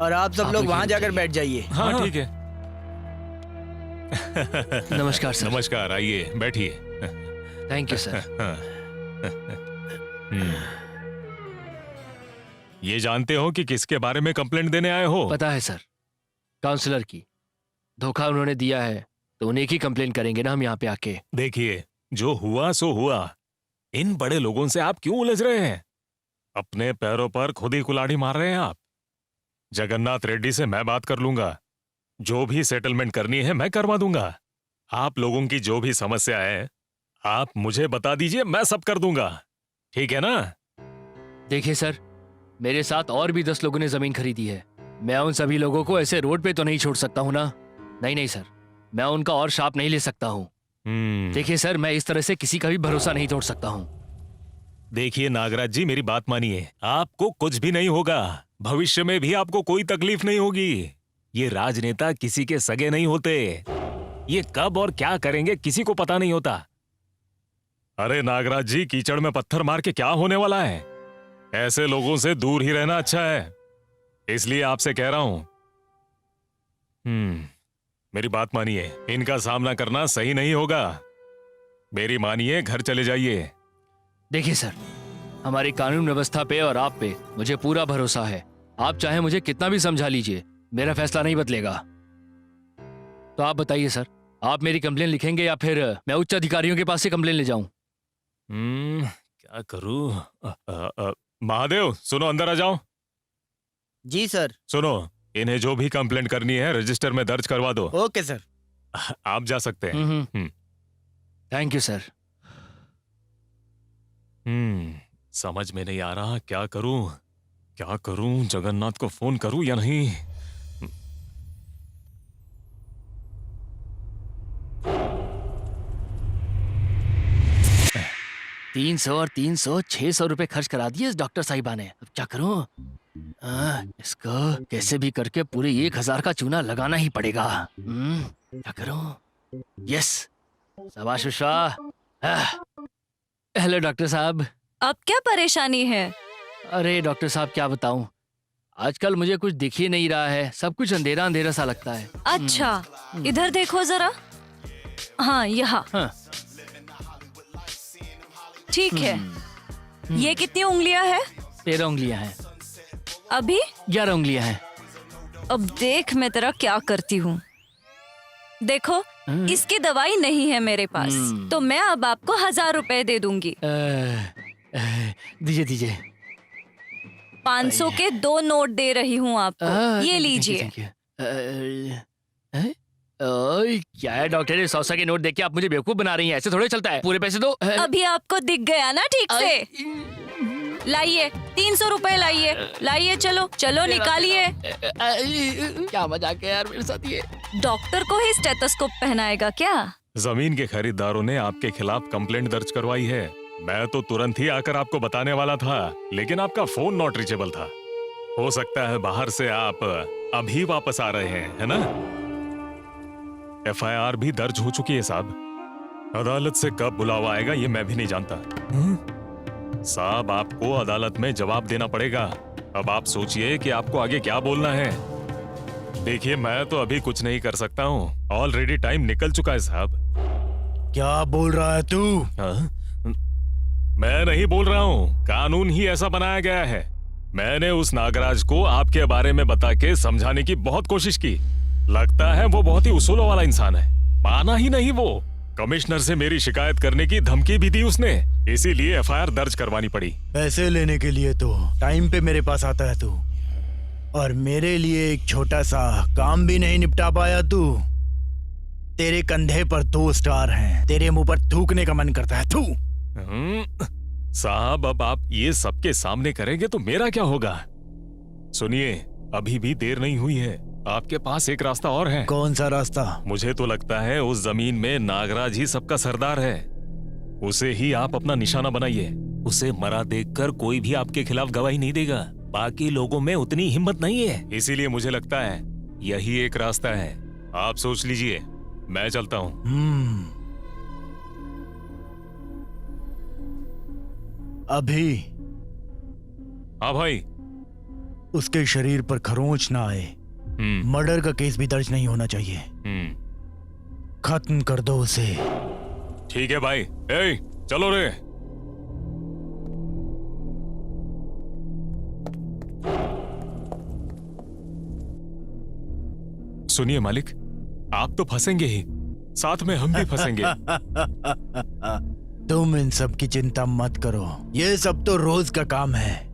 और आप सब आप लोग लोग वहाँ ये जाकर जाइए। बैठ जाइए। हाँ ठीक है। नमस्कार सर। नमस्कार, आइए बैठिए। Thank you sir. ये जानते हो कि किसके बारे में कंप्लेंट देने आए हो? पता है सर, काउंसलर की। धोखा उन्होंने दिया है तो उन्हें की कंप्लेन करेंगे ना हम यहाँ पे आके। देखिए, जो हुआ सो हुआ। इन बड़े लोगों से आप क्यों उलझ रहे हैं? अपने पैरों पर खुद ही कुल्हाड़ी मार रहे हैं आप। जगन्नाथ रेड्डी से मैं बात कर लूंगा। जो भी सेटलमेंट करनी है मैं करवा दूंगा। आप लोगों की जो भी समस्या है आप मुझे बता दीजिए, मैं सब कर दूंगा। ठीक है ना? देखिए सर, मेरे साथ और भी 10 लोगों ने जमीन खरीदी है। मैं उन सभी लोगों को ऐसे रोड पे तो नहीं छोड़ सकता हूँ ना। नहीं नहीं सर, मैं उनका और शाप नहीं ले सकता हूँ। देखिए सर, मैं इस तरह से किसी का भी भरोसा नहीं तोड़ सकता हूँ। देखिए नागराज जी, मेरी बात मानिए। आपको कुछ भी नहीं होगा। भविष्य में भी आपको कोई तकलीफ नहीं होगी। ये राजनेता किसी के सगे नहीं होते। ये कब और क्या करेंगे किसी को पता नहीं होता। अरे नागराज जी, कीचड़ में पत्थर मार के क्या होने वाला है? ऐसे लोगों से दूर ही रहना अच्छा है। इसलिए आपसे कह रहा हूं। मेरी बात मानिए, इनका सामना करना सही नहीं होगा। मेरी मानिए, घर चले जाइए। देखिए सर, हमारी कानून व्यवस्था पे और आप पे मुझे पूरा भरोसा है। आप चाहे मुझे कितना भी समझा लीजिए, मेरा फैसला नहीं बदलेगा। तो आप बताइए सर, आप मेरी कंप्लेन लिखेंगे या फिर मैं उच्च अधिकारियों के पास से कंप्लेन ले जाऊं? क्या करूं? महादेव सुनो, अंदर आ जाओ। जी सर। सुनो, इन्हें जो भी कंप्लेंट करनी है रजिस्टर में दर्ज करवा दो। Okay sir. आप जा सकते हैं। Thank you sir. समझ में नहीं आ रहा क्या करूं, जगन्नाथ को फोन करूं या नहीं। 300 और 300 600 रुपए खर्च करा दिए इस डॉक्टर साहिबा ने। अब क्या करूं? इसको कैसे भी करके पूरे 1000 का चूना लगाना ही पड़ेगा। क्या करूं? यस, शाबाश उषा। हेलो डॉक्टर साहब। अब क्या परेशानी है? अरे डॉक्टर साहब क्या बताऊं, आजकल मुझे कुछ दिख ही नहीं रहा है, सब कुछ अंधेरा अंधेरा सा लगता है। अच्छा, इधर देखो जरा। हाँ, यहाँ। हाँ। ठीक है। ये कितनी उंगलियां है? 13 उंगलियां हैं। अभी 11 उंगलियां हैं। अब देख मैं तेरा क्या करती हूँ। देखो, इसकी दवाई नहीं है मेरे पास, तो मैं अब आपको 1000 रुपए दे दूंगी। दीजिए दीजिए। 500 के 2 नोट दे रही हूँ आपको, ये लीजिए। क्या है डॉक्टर, 100 के नोट देख के आप मुझे बेवकूफ बना रही हैं, ऐसे थोड़े चलता है। पूरे पैसे दो। अभी आपको दिख गया ना ठीक से? लाइए 300 रुपए, लाइए। चलो चलो निकालिए। क्या मजाक है यार मेरे साथ ये। डॉक्टर को ही स्टेथोस्कोप पहनाएगा क्या? जमीन के खरीदारों ने आपके खिलाफ कंप्लेंट दर्ज करवाई है। मैं तो तुरंत ही आकर आपको बताने वाला था, लेकिन आपका फोन नॉट रीचेबल था। हो सकता है बाहर से आप अभी वापस आ रहे हैं, है ना? FIR भी दर्ज हो चुकी है साहब। अदालत से कब बुलावा आएगा ये मैं भी नहीं जानता। साहब, आपको अदालत में जवाब देना पड़ेगा। अब आप सोचिए कि आपको आगे क्या बोलना है। देखिए, मैं तो अभी कुछ नहीं कर सकता हूँ, ऑलरेडी टाइम निकल चुका है साहब। क्या बोल रहा है तू? मैं नहीं बोल रहा हूँ, कानून ही ऐसा बनाया गया है। मैंने उस नागराज को आपके बारे में बता के समझाने की बहुत कोशिश की। लगता है वो बहुत ही उसूलों वाला इंसान है, माना ही नहीं वो। कमिश्नर से मेरी शिकायत करने की धमकी भी दी उसने, इसीलिए FIR दर्ज करवानी पड़ी। पैसे लेने के लिए तो टाइम पे मेरे पास आता है तू, और मेरे लिए एक छोटा सा काम भी नहीं निपटा पाया तू। तेरे कंधे पर 2 स्टार हैं, तेरे मुंह पर थूकने का मन करता है। थू। साहब, अब आप ये सबके सामने करेंगे तो मेरा क्या होगा? सुनिए, अभी भी देर नहीं हुई है, आपके पास एक रास्ता और है। कौन सा रास्ता? मुझे तो लगता है उस जमीन में नागराज ही सबका सरदार है। उसे ही आप अपना निशाना बनाइए। उसे मरा देखकर कोई भी आपके खिलाफ गवाही नहीं देगा। बाकी लोगों में उतनी हिम्मत नहीं है, इसीलिए मुझे लगता है यही एक रास्ता है। आप सोच लीजिए, मैं चलता हूँ। अभी हाँ भाई। उसके शरीर पर खरोंच ना आए, मर्डर का केस भी दर्ज नहीं होना चाहिए। खत्म कर दो उसे। ठीक है भाई। ए, चलो रे। सुनिए मालिक, आप तो फंसेंगे ही, साथ में हम भी फंसेंगे। तुम इन सब की चिंता मत करो, ये सब तो रोज का काम है।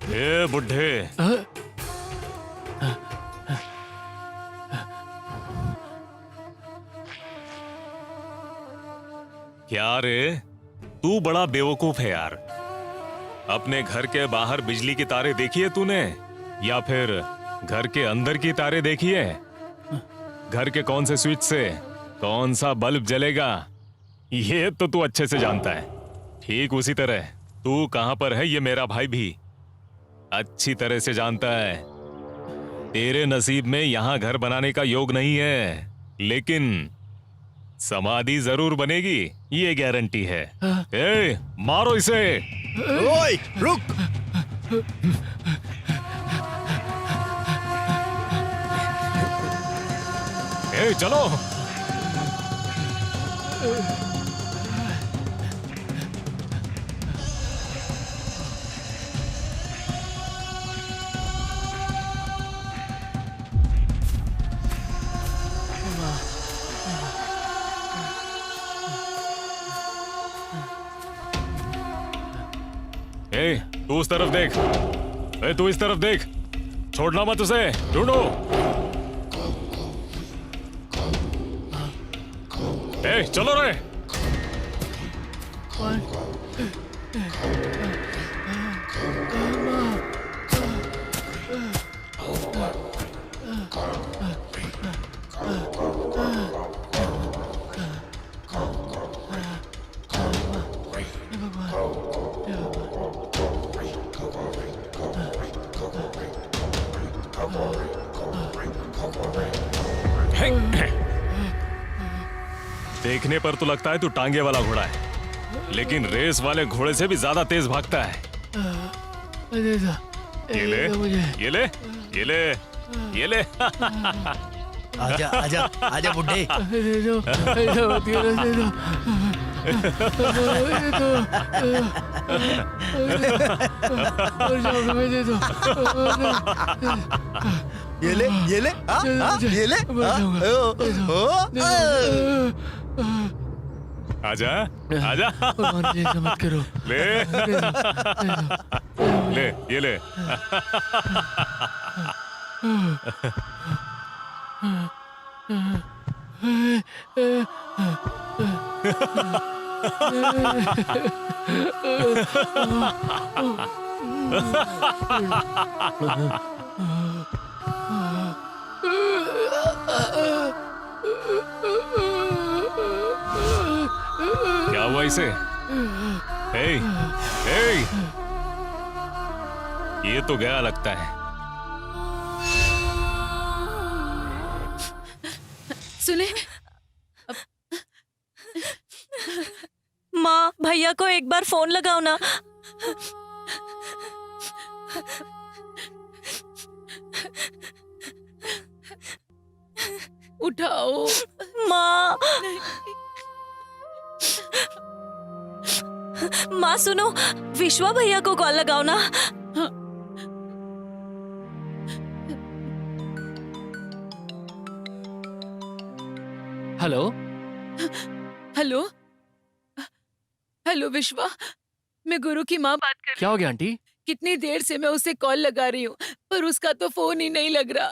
ए बुढ़े, क्या रे, तू बड़ा बेवकूफ है यार। अपने घर के बाहर बिजली की तारें देखी है तूने, या फिर घर के अंदर की तारें देखी है? घर के कौन से स्विच से कौन सा बल्ब जलेगा ये तो तू अच्छे से जानता है। ठीक उसी तरह तू कहां पर है ये मेरा भाई भी अच्छी तरह से जानता है। तेरे नसीब में यहां घर बनाने का योग नहीं है, लेकिन समाधि जरूर बनेगी, ये गारंटी है। ए, मारो इसे। ओए, रुक। ए, चलो। ए, तू उस तरफ देख। ए, तू इस तरफ देख। छोड़ना मत उसे। ढूंढो। ए, चलो रे। देखने पर तो लगता है तू टांगे वाला घोड़ा है, लेकिन रेस वाले घोड़े से भी ज्यादा तेज भागता है। ये ले, ये ले, ये ले, ये ले। आजा आजा आजा बुड्ढे। ये ले, ये ले, ये ले। आजा, आजा। मत करो। ले, ले, ये ले। क्या हुआ इसे? हे, हे, ये तो गया लगता है। सुने, माँ, भैया को एक बार फोन लगाओ ना। उठाओ। माँ, माँ सुनो, विश्वा भैया को कॉल लगाओ ना। हेलो। हेलो, हेलो विश्वा, मैं गुरु की माँ बात कर रही क्या हो गया आंटी? कितनी देर से मैं उसे कॉल लगा रही हूँ, पर उसका तो फोन ही नहीं लग रहा।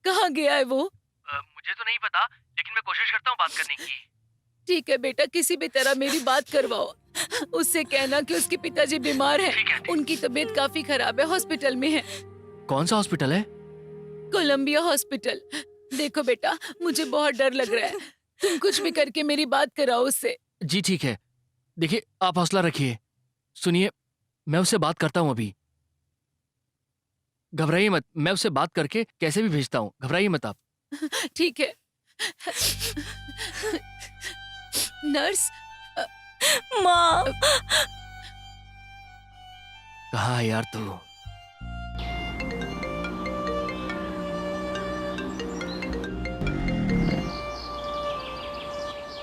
कहाँ गया है वो? मुझे तो नहीं पता, लेकिन मैं कोशिश करता हूँ बात करने की। ठीक है बेटा, किसी भी तरह मेरी बात करवाओ। उससे कहना कि उसके पिताजी बीमार हैं। उनकी तबीयत काफी खराब है, हॉस्पिटल में है। कौन सा हॉस्पिटल है? Columbia hospital. देखो बेटा, मुझे बहुत डर लग रहा है, तुम कुछ भी करके मेरी बात कराओ उससे। जी ठीक है। देखिए, आप हौसला रखिए। सुनिए, मैं उससे बात करता हूँ अभी। घबराइए मत, मैं उससे बात करके कैसे भी भेजता हूँ। घबराइए मत आप। ठीक है। नर्स। माँ, कहाँ है यार तू?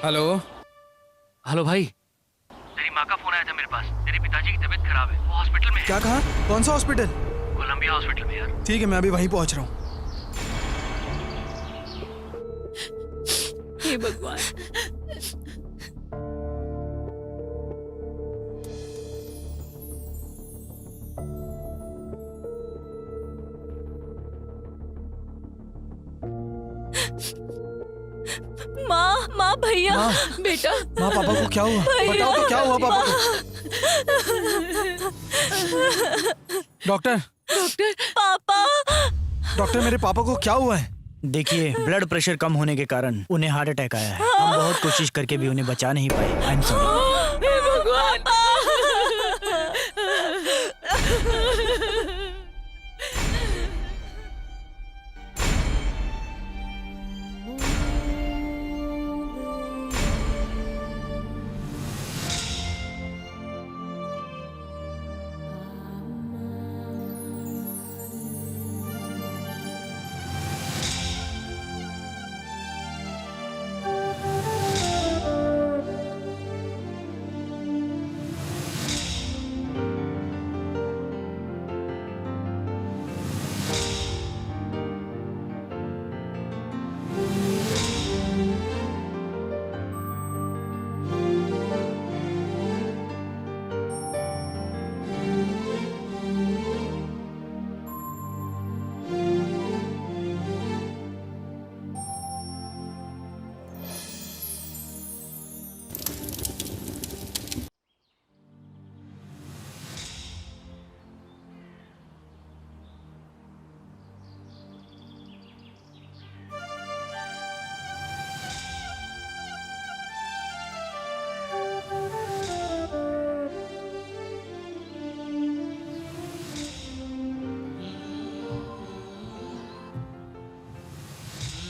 हेलो। हेलो भाई। तेरी माँ का फोन आया था मेरे पास। तेरे पिताजी की तबीयत खराब है, वो हॉस्पिटल में है। क्या कहा? कौन सा हॉस्पिटल? कोलंबिया हॉस्पिटल में यार। ठीक है, मैं अभी वहीं पहुंच रहा हूँ। हे भगवान। माँ, माँ भैया। बेटा। माँ, पापा को क्या हुआ? बताओ तो क्या हुआ पापा को? डॉक्टर। डॉक्टर, पापा। डॉक्टर, मेरे पापा को क्या हुआ है? देखिए, ब्लड प्रेशर कम होने के कारण उन्हें हार्ट अटैक आया है। हम बहुत कोशिश करके भी उन्हें बचा नहीं पाए। I am sorry. हे भगवान।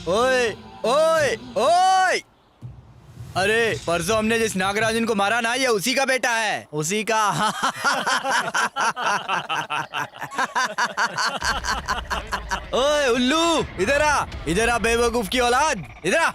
ओए ओए ओए, अरे परसों हमने जिस नागराजन को मारा ना, ये उसी का बेटा है, उसी का। ओए उल्लू, इधर आ बेवकूफ की औलाद, इधर आ।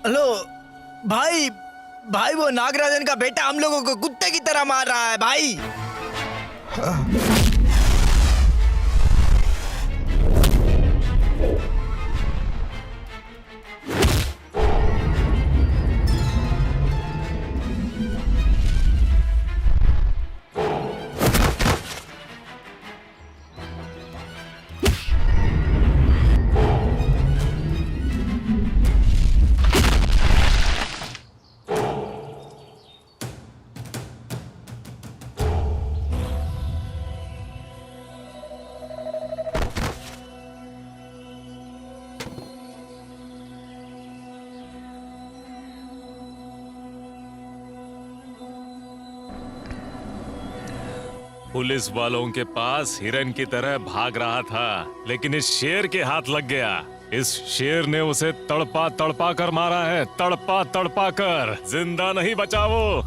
हेलो भाई, भाई वो नागराजन का बेटा हम लोगों को कुत्ते की तरह मार रहा है भाई। पुलिस वालों के पास हिरन की तरह भाग रहा था, लेकिन इस शेर के हाथ लग गया। इस शेर ने उसे तड़पा तड़पा कर मारा है, तड़पा तड़पा कर। जिंदा नहीं बचा वो।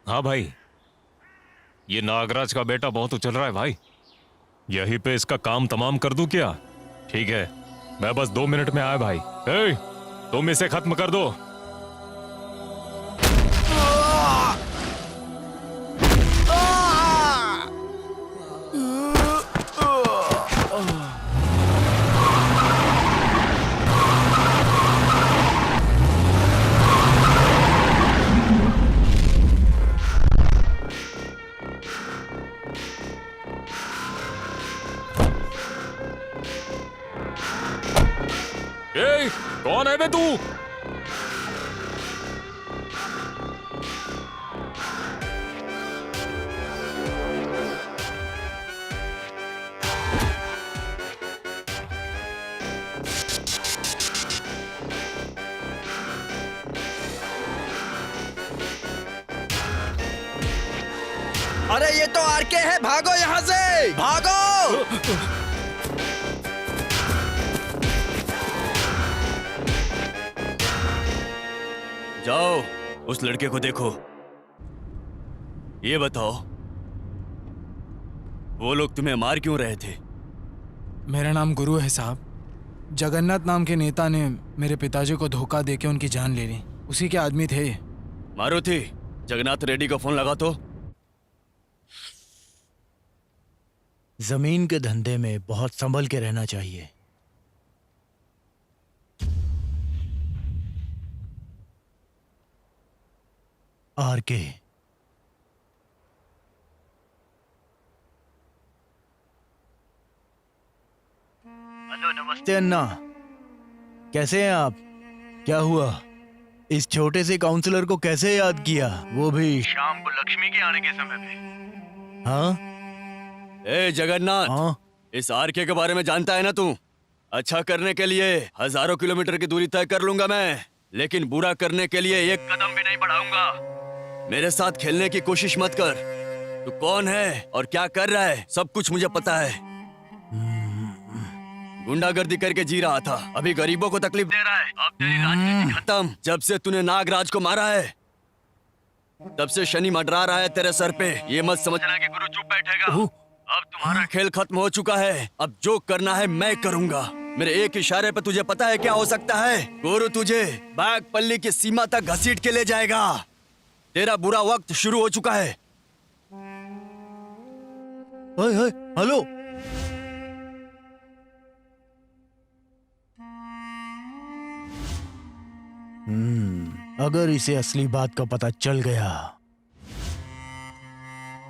हाँ भाई, ये नागराज का बेटा बहुत उछल रहा है भाई। यहीं पे इसका काम तमाम कर दूं क्या? ठीक है, मैं बस 2 मिनट में आया भाई। ए, तुम इसे खत्म कर दो। ए, कौन है बे तू? अरे ये तो आरके है, भागो यहाँ से, भागो। जाओ उस लड़के को देखो। ये बताओ, वो लोग तुम्हें मार क्यों रहे थे? मेरा नाम गुरु है साहब। जगन्नाथ नाम के नेता ने मेरे पिताजी को धोखा देके उनकी जान ले ली। उसी के आदमी थे ये। मारुति, जगन्नाथ रेड्डी को फोन लगा तो। जमीन के धंधे में बहुत संभल के रहना चाहिए। आरके, हेलो, नमस्ते अन्ना, कैसे हैं आप? क्या हुआ? इस छोटे से काउंसलर को कैसे याद किया, वो भी शाम को लक्ष्मी के आने के समय पे? हाँ? ए जगन्नाथ, हाँ? इस आरके के बारे में जानता है ना तू? अच्छा करने के लिए हजारों किलोमीटर की दूरी तय कर लूंगा मैं, लेकिन बुरा करने के लिए एक कदम भी नहीं बढ़ाऊंगा। मेरे साथ खेलने की कोशिश मत कर। तू कौन है और क्या कर रहा है, सब कुछ मुझे पता है। गुंडागर्दी करके जी रहा था, अभी गरीबों को तकलीफ दे रहा है। अब तेरी राजनीति खत्म। जब से तूने नागराज को मारा है, तब से शनि मंडरा रहा है तेरे सर पे। ये मत समझना कि गुरु चुप बैठेगा। अब तुम्हारा खेल खत्म हो चुका है। अब जो करना है मैं करूंगा। मेरे एक इशारे पे तुझे पता है क्या हो सकता है? गुरु तुझे बागपल्ली की सीमा तक घसीट के ले जाएगा। तेरा बुरा वक्त शुरू हो चुका है। हेलो, अगर इसे असली बात का पता चल गया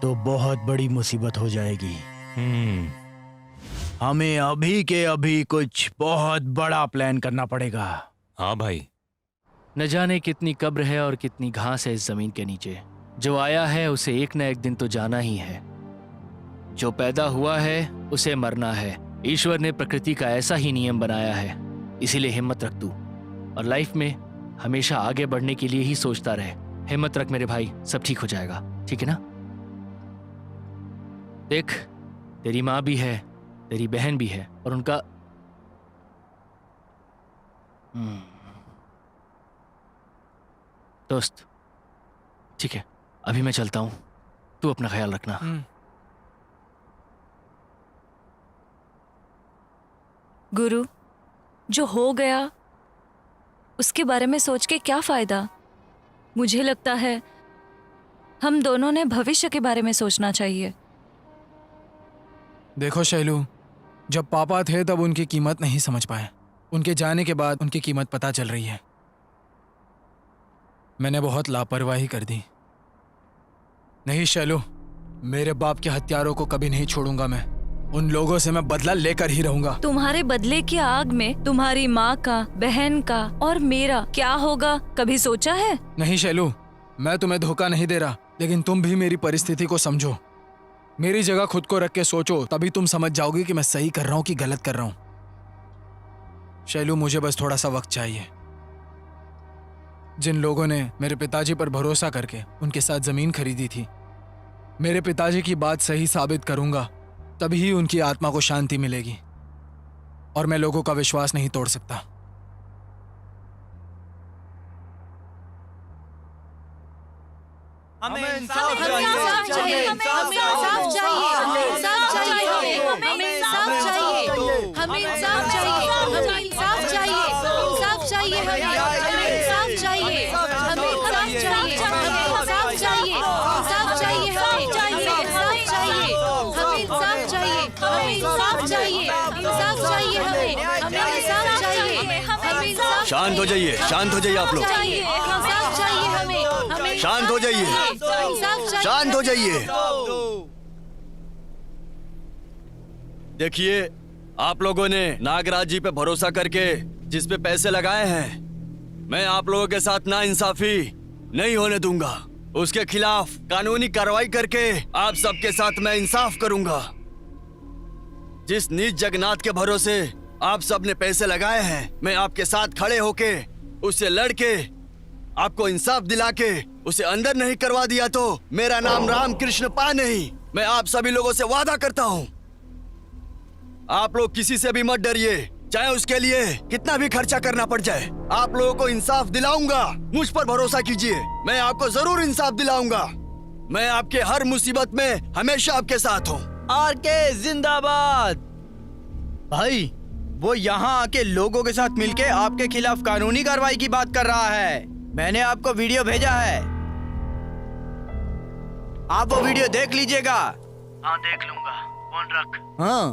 तो बहुत बड़ी मुसीबत हो जाएगी। हमें अभी के अभी कुछ बहुत बड़ा प्लान करना पड़ेगा। हाँ भाई। न जाने कितनी कब्र है और कितनी घास है इस जमीन के नीचे। जो आया है उसे एक न एक दिन तो जाना ही है। जो पैदा हुआ है उसे मरना है। ईश्वर ने प्रकृति का ऐसा ही नियम बनाया है। इसीलिए हिम्मत रख तू और लाइफ में हमेशा आगे बढ़ने के लिए ही सोचता रहे। हिम्मत रख मेरे भाई, सब ठीक हो जाएगा, ठीक है ना? देख, तेरी माँ भी है, तेरी बहन भी है और उनका दोस्त। ठीक है, अभी मैं चलता हूं, तू अपना ख्याल रखना। गुरु, जो हो गया उसके बारे में सोच के क्या फायदा? मुझे लगता है हम दोनों ने भविष्य के बारे में सोचना चाहिए। देखो शैलू, जब पापा थे तब उनकी कीमत नहीं समझ पाए। उनके जाने के बाद उनकी कीमत पता चल रही है। मैंने बहुत लापरवाही कर दी। नहीं शैलू, मेरे बाप के हत्यारों को कभी नहीं छोड़ूंगा मैं। उन लोगों से मैं बदला लेकर ही रहूंगा। तुम्हारे बदले की आग में तुम्हारी माँ का, बहन का और मेरा क्या होगा, कभी सोचा है? नहीं शैलू, मैं तुम्हें धोखा नहीं दे रहा, लेकिन तुम भी मेरी परिस्थिति को समझो। मेरी जगह खुद को रख के सोचो, तभी तुम समझ जाओगे कि मैं सही कर रहा हूँ कि गलत कर रहा हूँ। शैलू, मुझे बस थोड़ा सा वक्त चाहिए। जिन लोगों ने मेरे पिताजी पर भरोसा करके उनके साथ जमीन खरीदी थी, मेरे पिताजी की बात सही साबित करूंगा, तभी उनकी आत्मा को शांति मिलेगी। और मैं लोगों का विश्वास नहीं तोड़ सकता। शांत हो जाइए, शांत हो जाइए आप लोग। चाहिए, इंसाफ चाहिए हमें शांत हो जाइए, इंसाफ चाहिए। शांत हो जाइए। देखिए, आप लोगों ने नागराज जी पे भरोसा करके जिस पे पैसे लगाए हैं, मैं आप लोगों के साथ नाइंसाफी नहीं होने दूंगा। उसके खिलाफ कानूनी कार्रवाई करके आप सबके साथ मैं इंसाफ करूंगा। जिस नीच जगन्नाथ के भरोसे आप सब ने पैसे लगाए हैं, मैं आपके साथ खड़े होके उससे लड़के आपको इंसाफ दिला के उसे अंदर नहीं करवा दिया तो मेरा नाम रामकृष्ण पा नहीं। मैं आप सभी लोगों से वादा करता हूं, आप लोग किसी से भी मत डरिए, चाहे उसके लिए कितना भी खर्चा करना पड़ जाए। आप लोगों को इंसाफ दिलाऊंगा, मुझ पर भरोसा कीजिए, मैं आपको जरूर इंसाफ दिलाऊंगा। मैं आपके हर मुसीबत में हमेशा आपके साथ हूँ। आरके जिंदाबाद। भाई, वो यहाँ आके लोगों के साथ मिलके आपके खिलाफ कानूनी कार्रवाई की बात कर रहा है। मैंने आपको वीडियो भेजा है, आप वो वीडियो देख लीजिएगा। हाँ देख लूंगा, फोन रख। हाँ,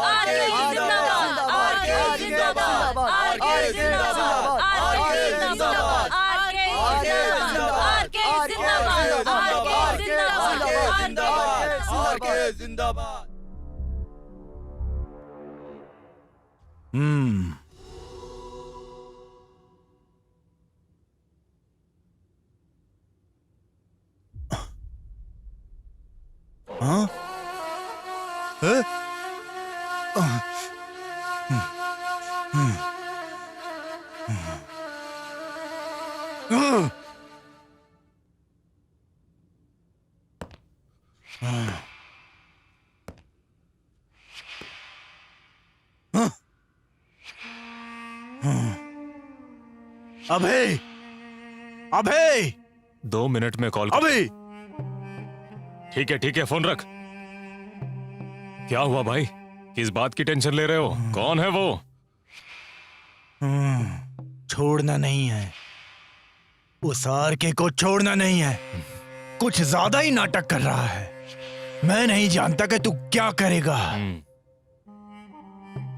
आरके जिंदाबाद, आरके जिंदाबाद, आरके जिंदाबाद, आरके जिंदाबाद, आरके जिंदाबाद, आरके जिंदाबाद, आरके जिंदाबाद, आरके जिंदाबाद। हाँ? अभय, अभय, 2 मिनट में कॉल कर। अभय। ठीक है, फोन रख। क्या हुआ भाई, किस बात की टेंशन ले रहे हो? कौन है वो? छोड़ना नहीं है, उस आरके को छोड़ना नहीं है। कुछ ज्यादा ही नाटक कर रहा है। मैं नहीं जानता कि तू क्या करेगा,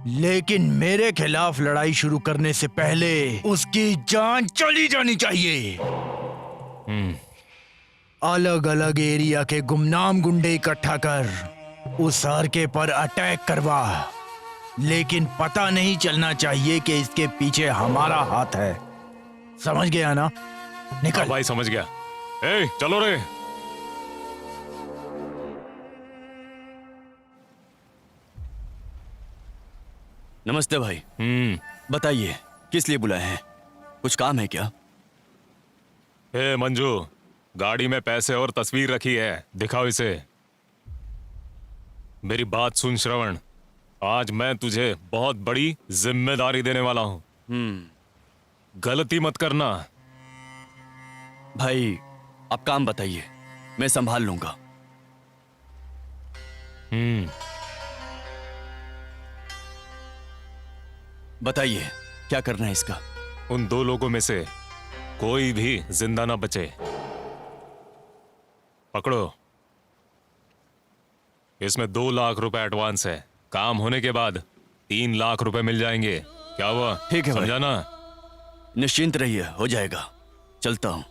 लेकिन मेरे खिलाफ लड़ाई शुरू करने से पहले उसकी जान चली जानी चाहिए। अलग अलग एरिया के गुमनाम गुंडे इकट्ठा कर उस आरके पर अटैक करवा, लेकिन पता नहीं चलना चाहिए कि इसके पीछे हमारा हाथ है। समझ गया ना? निकल। भाई समझ गया। ए, चलो रे। नमस्ते भाई। बताइए, किस लिए बुलाए हैं? कुछ काम है क्या? ए मंजू, गाड़ी में पैसे और तस्वीर रखी है, दिखाओ इसे। मेरी बात सुन श्रवण, आज मैं तुझे बहुत बड़ी जिम्मेदारी देने वाला हूं। गलती मत करना। भाई, आप काम बताइए, मैं संभाल लूंगा। बताइए, क्या करना है इसका? उन 2 लोगों में से कोई भी जिंदा ना बचे। पकड़ो, इसमें 2 लाख रुपए एडवांस है। काम होने के बाद 3 लाख रुपए मिल जाएंगे। क्या हुआ? ठीक है भाई। समझा ना? निश्चिंत रहिए, हो जाएगा। चलता हूं।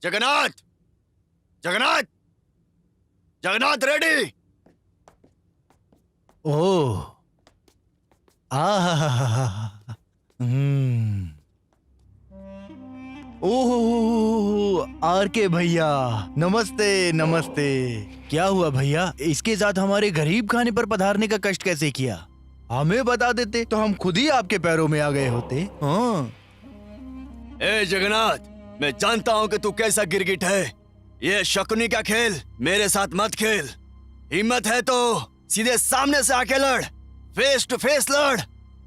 Jagannath, Jagannath, Jagannath ready. Oh, oh, R K भैया, नमस्ते नमस्ते। क्या हुआ भैया, इसके साथ हमारे गरीब खाने पर पधारने का कष्ट कैसे किया? हमें बता देते तो हम खुद ही आपके पैरों में आ गए होते। हाँ। ए जगन्नाथ, मैं जानता हूँ कि तू कैसा गिरगिट है। ये शकुनी का खेल मेरे साथ मत खेल। हिम्मत है तो सीधे सामने से आके लड़, फेस टू फेस लड़।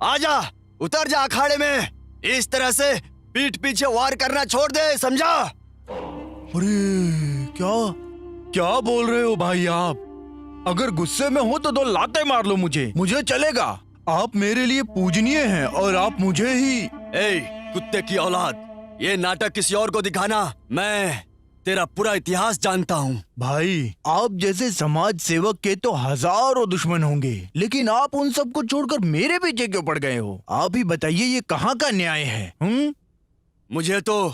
आजा, उतर जा अखाड़े में। इस तरह से पीठ पीछे वार करना छोड़ दे, समझा? अरे क्या क्या बोल रहे हो भाई आप? अगर गुस्से में हो तो दो लातें मार लो मुझे चलेगा। आप मेरे लिए पूजनीय हैं और आप मुझे ही। ए कुत्ते की औलाद, ये नाटक किसी और को दिखाना। मैं तेरा पूरा इतिहास जानता हूँ। भाई, आप जैसे समाज सेवक के तो हजारों दुश्मन होंगे, लेकिन आप उन सबको छोड़कर मेरे पीछे क्यों पड़ गए हो? आप ही बताइए, ये कहाँ का न्याय है? मुझे तो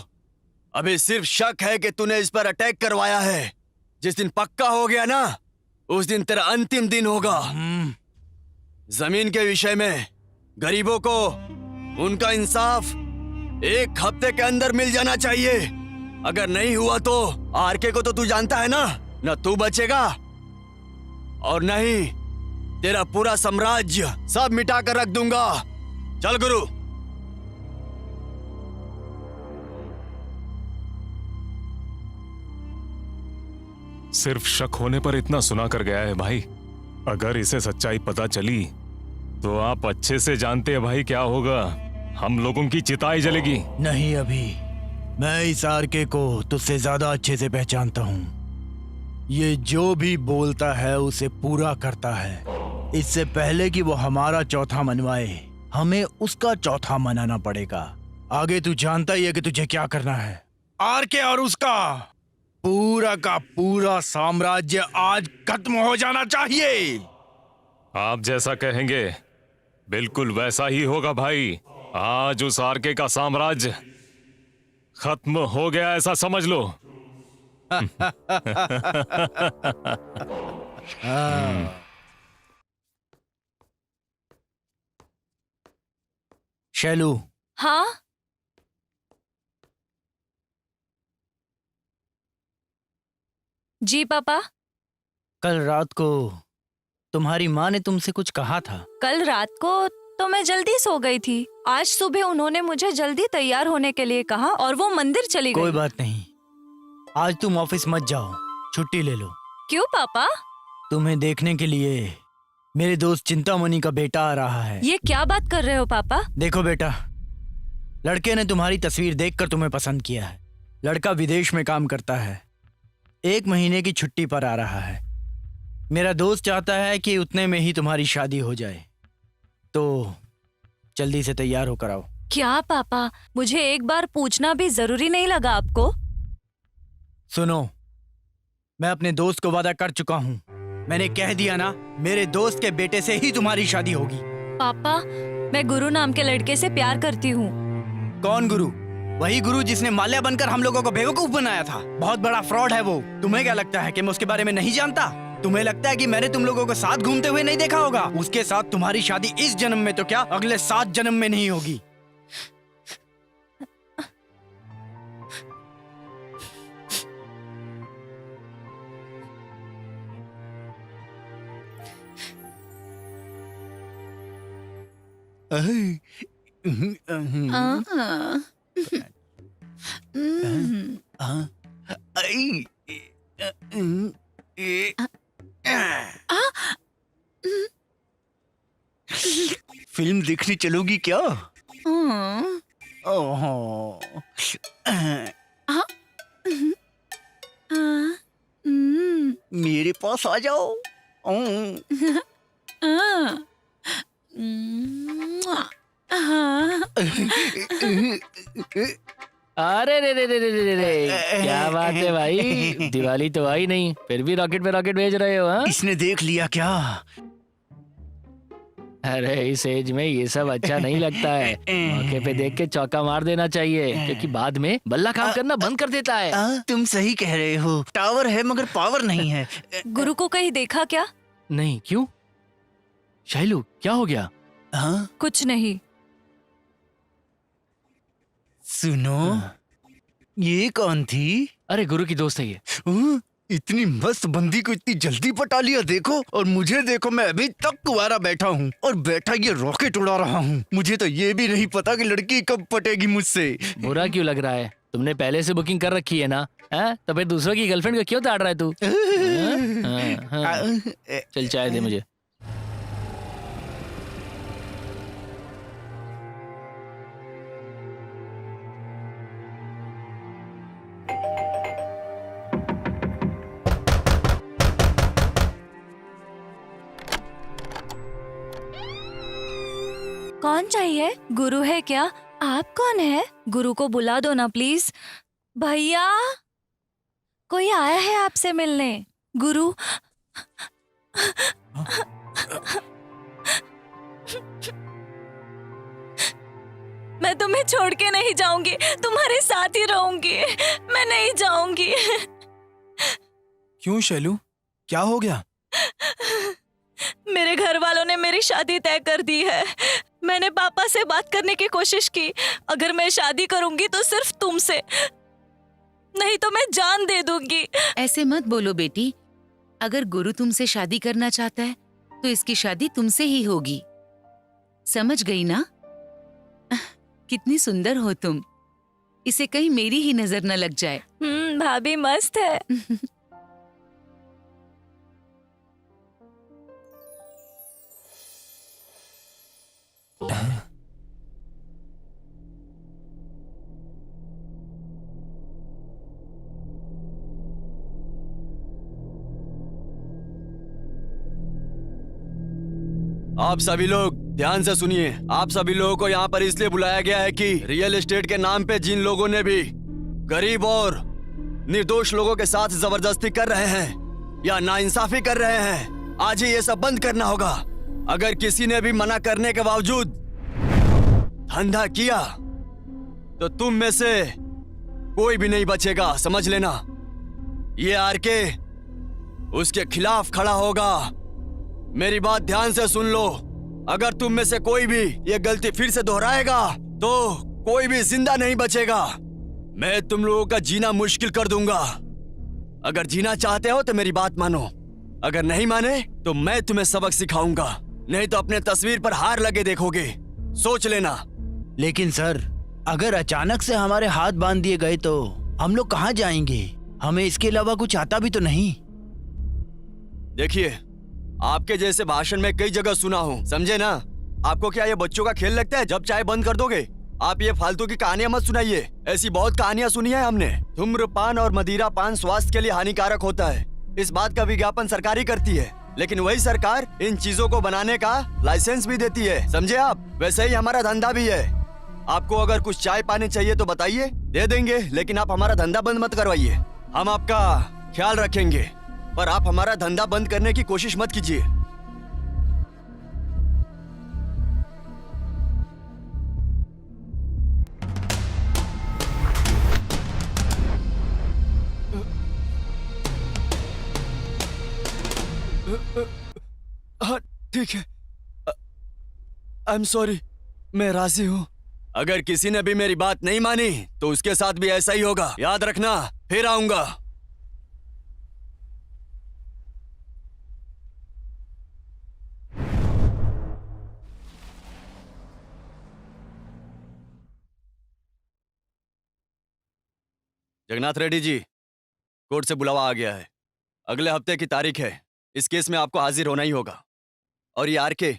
अभी सिर्फ शक है कि तूने इस पर अटैक करवाया है। जिस दिन पक्का हो गया ना, उस दिन तेरा अंतिम दिन होगा। जमीन के विषय में गरीबों को उनका इंसाफ 1 हफ्ते के अंदर मिल जाना चाहिए। अगर नहीं हुआ तो आरके को तो तू जानता है ना, न तू बचेगा और न ही तेरा पूरा साम्राज्य। सब मिटा कर रख दूंगा। चल गुरु। सिर्फ शक होने पर इतना सुना कर गया है भाई। अगर इसे सच्चाई पता चली तो आप अच्छे से जानते हैं भाई क्या होगा। हम लोगों की चिताई जलेगी। नहीं, अभी मैं इस आरके को तुझसे ज्यादा अच्छे से पहचानता हूँ। ये जो भी बोलता है उसे पूरा करता है। इससे पहले कि वो हमारा चौथा मनवाए, हमें उसका चौथा मनाना पड़ेगा। आगे तू जानता ही है कि तुझे क्या करना है। आरके और उसका पूरा का पूरा साम्राज्य आज खत्म हो जाना चाहिए। आप जैसा कहेंगे बिल्कुल वैसा ही होगा भाई। आज उस आरके का साम्राज्य खत्म हो गया ऐसा समझ लो। शैलू, हाँ। जी पापा। कल रात को तुम्हारी माँ ने तुमसे कुछ कहा था। कल रात को तो मैं जल्दी सो गई थी। आज सुबह उन्होंने मुझे जल्दी तैयार होने के लिए कहा और वो मंदिर चली गई। कोई बात नहीं, आज तुम ऑफिस मत जाओ, छुट्टी ले लो। क्यों पापा? तुम्हें देखने के लिए मेरे दोस्त चिंतामणि का बेटा आ रहा है। ये क्या बात कर रहे हो पापा? देखो बेटा, लड़के ने तुम्हारी तस्वीर देखकर तुम्हें पसंद किया है। लड़का विदेश में काम करता है, 1 महीने की छुट्टी पर आ रहा है। मेरा दोस्त चाहता है कि उतने में ही तुम्हारी शादी हो जाए, तो जल्दी से तैयार होकर आओ। क्या पापा, मुझे एक बार पूछना भी जरूरी नहीं लगा आपको? सुनो, मैं अपने दोस्त को वादा कर चुका हूँ। मैंने कह दिया ना, मेरे दोस्त के बेटे से ही तुम्हारी शादी होगी। पापा, मैं गुरु नाम के लड़के से प्यार करती हूँ। कौन गुरु? वही गुरु जिसने माल्या बनकर हम लोगों को बेवकूफ बनाया था। बहुत बड़ा फ्रॉड है वो। तुम्हें क्या लगता है कि मैं उसके बारे में नहीं जानता? तुम्हें लगता है कि मैंने तुम लोगों को साथ घूमते हुए नहीं देखा होगा? उसके साथ तुम्हारी शादी इस जन्म में तो क्या, अगले 7 जन्म में नहीं होगी। फिल्म देखने चलोगी क्या? ओहो। मेरे पास आ जाओ। अरे रे रे रे रे रे रे, क्या बात है भाई, दिवाली तो आई नहीं, फिर भी रॉकेट पे रॉकेट भेज रहे हो? हाँ, इसने देख लिया क्या? अरे इस एज में ये सब अच्छा नहीं लगता है। मौके पे देख के चौका मार देना चाहिए, क्योंकि बाद में बल्ला काम करना बंद कर देता है। तुम सही कह रहे हो, टावर है मगर पावर नहीं है। गुरु को कहीं देखा क्या? नहीं, क्यों? शैलू, क्या हो गया? हाँ? कुछ नहीं। सुनो, ये कौन थी? अरे गुरु की दोस्त है ये। इतनी मस्त बंदी को इतनी जल्दी पटा लिया, देखो। और मुझे देखो, मैं अभी तक कुंवारा बैठा हूँ और बैठा ये रॉकेट उड़ा रहा हूँ। मुझे तो ये भी नहीं पता कि लड़की कब पटेगी मुझसे। बुरा क्यों लग रहा है? तुमने पहले से बुकिंग कर रखी है ना? तो फिर दूसरों की गर्लफ्रेंड को क्यों ताड़ रहा है तू? चल चाय दे मुझे। कौन चाहिए? गुरु है क्या? आप कौन है? गुरु को बुला दो ना प्लीज। भैया, कोई आया है आपसे मिलने। गुरु। मैं तुम्हें छोड़ के नहीं जाऊंगी, तुम्हारे साथ ही रहूंगी। मैं नहीं जाऊंगी। क्यों शैलू, क्या हो गया? मेरे घर वालों ने मेरी शादी तय कर दी है। मैंने पापा से बात करने की कोशिश की। अगर मैं शादी करूंगी तो सिर्फ तुमसे, नहीं तो मैं जान दे दूंगी। ऐसे मत बोलो बेटी। अगर गुरु तुमसे शादी करना चाहता है तो इसकी शादी तुमसे ही होगी। समझ गई ना? कितनी सुंदर हो तुम। इसे कहीं मेरी ही नजर न लग जाए। भाभी मस्त है। आप सभी लोग ध्यान से सुनिए। आप सभी लोगों को यहाँ पर इसलिए बुलाया गया है कि रियल एस्टेट के नाम पे जिन लोगों ने भी गरीब और निर्दोष लोगों के साथ जबरदस्ती कर रहे हैं या नाइंसाफी कर रहे हैं, आज ही ये सब बंद करना होगा। अगर किसी ने भी मना करने के बावजूद धंधा किया तो तुम में से कोई भी नहीं बचेगा, समझ लेना। ये आरके उसके खिलाफ खड़ा होगा। मेरी बात ध्यान से सुन लो। अगर तुम में से कोई भी ये गलती फिर से दोहराएगा तो कोई भी जिंदा नहीं बचेगा। मैं तुम लोगों का जीना मुश्किल कर दूंगा। अगर जीना चाहते हो तो मेरी बात मानो, अगर नहीं माने तो मैं तुम्हें सबक सिखाऊंगा, नहीं तो अपने तस्वीर पर हार लगे देखोगे, सोच लेना। लेकिन सर, अगर अचानक से हमारे हाथ बांध दिए गए तो हम लोग कहाँ जाएंगे? हमें इसके अलावा कुछ आता भी तो नहीं। देखिए, आपके जैसे भाषण में कई जगह सुना हूँ, समझे ना? आपको क्या ये बच्चों का खेल लगता है? जब चाहे बंद कर दोगे। आप ये फालतू की कहानियां मत सुनाइए। ऐसी बहुत कहानियां सुनी है हमने। धूम्रपान और मदिरा पान स्वास्थ्य के लिए हानिकारक होता है, इस बात का विज्ञापन सरकार ही करती है, लेकिन वही सरकार इन चीजों को बनाने का लाइसेंस भी देती है, समझे आप? वैसे ही हमारा धंधा भी है। आपको अगर कुछ चाय पानी चाहिए तो बताइए, दे देंगे, लेकिन आप हमारा धंधा बंद मत करवाइए। हम आपका ख्याल रखेंगे, पर आप हमारा धंधा बंद करने की कोशिश मत कीजिए। हाँ, ठीक है। आई एम सॉरी, मैं राजी हूँ। अगर किसी ने भी मेरी बात नहीं मानी तो उसके साथ भी ऐसा ही होगा, याद रखना। फिर आऊंगा। जगन्नाथ रेड्डी जी, कोर्ट से बुलावा आ गया है। अगले हफ्ते की तारीख है। इस केस में आपको हाजिर होना ही होगा। और ये आरके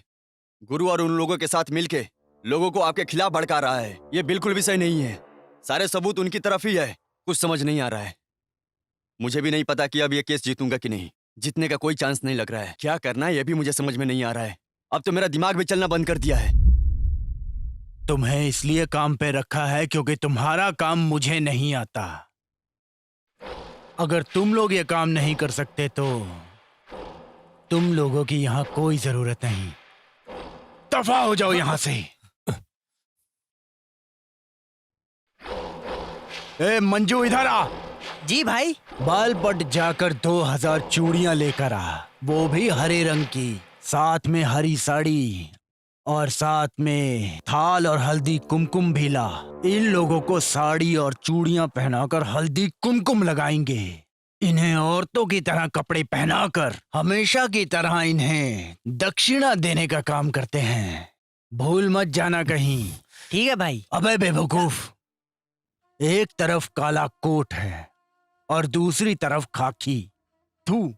गुरु और उन लोगों के साथ मिलके लोगों को आपके खिलाफ भड़का रहा है। ये बिल्कुल भी सही नहीं है। सारे सबूत उनकी तरफ ही है। कुछ समझ नहीं आ रहा है। मुझे भी नहीं पता कि अब ये केस जीतूंगा कि नहीं। जीतने का कोई चांस नहीं लग रहा है। क्या करना है ये भी मुझे समझ में नहीं आ रहा है। अब तो मेरा दिमाग भी चलना बंद कर दिया है। तुम्हें इसलिए काम पे रखा है क्योंकि तुम्हारा काम मुझे नहीं आता। अगर तुम लोग ये काम नहीं कर सकते तो तुम लोगों की यहाँ कोई जरूरत नहीं। दफा हो जाओ यहाँ से। ए मंजू, इधर आ। जी भाई। बाल पट जाकर 2000 चूड़ियां लेकर आ, वो भी हरे रंग की, साथ में हरी साड़ी और साथ में थाल और हल्दी कुमकुम भी ला। इन लोगों को साड़ी और चूड़ियां पहनाकर हल्दी कुमकुम लगाएंगे। इन्हें औरतों की तरह कपड़े पहनाकर हमेशा की तरह इन्हें दक्षिणा देने का काम करते हैं। भूल मत जाना कहीं। ठीक है भाई। अबे बेवकूफ, एक तरफ काला कोट है और दूसरी तरफ खाकी। तू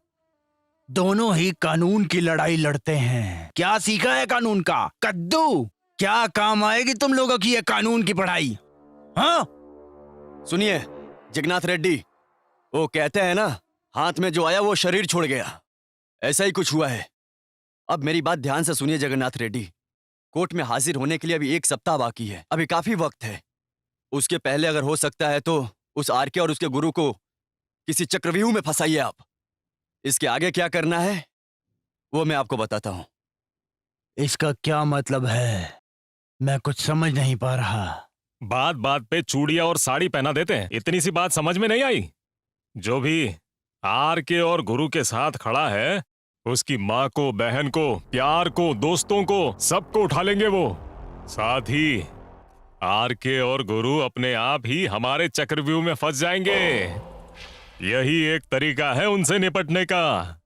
दोनों ही कानून की लड़ाई लड़ते हैं। क्या सीखा है कानून का? कद्दू। क्या काम आएगी तुम लोगों की ये कानून की पढ़ाई? हाँ? सुनिए जगन्नाथ रेड्डी, वो कहते हैं ना, हाथ में जो आया वो शरीर छोड़ गया। ऐसा ही कुछ हुआ है। अब मेरी बात ध्यान से सुनिए जगन्नाथ रेड्डी। कोर्ट में हाजिर होने के लिए अभी 1 सप्ताह बाकी है। अभी काफी वक्त है। उसके पहले अगर हो सकता है तो उस आरके और उसके गुरु को किसी चक्रव्यूह में फंसाइए आप। इसके आगे क्या करना है वो मैं आपको बताता हूं। इसका क्या मतलब है? मैं कुछ समझ नहीं पा रहा। बात बात पे चूड़ियां और साड़ी पहना देते हैं। इतनी सी बात समझ में नहीं आई? जो भी आरके और गुरु के साथ खड़ा है, उसकी माँ को, बहन को, प्यार को, दोस्तों को, सबको उठा लेंगे वो। साथ ही आरके और गुरु अपने आप ही हमारे चक्रव्यूह में फंस जाएंगे। यही एक तरीका है उनसे निपटने का।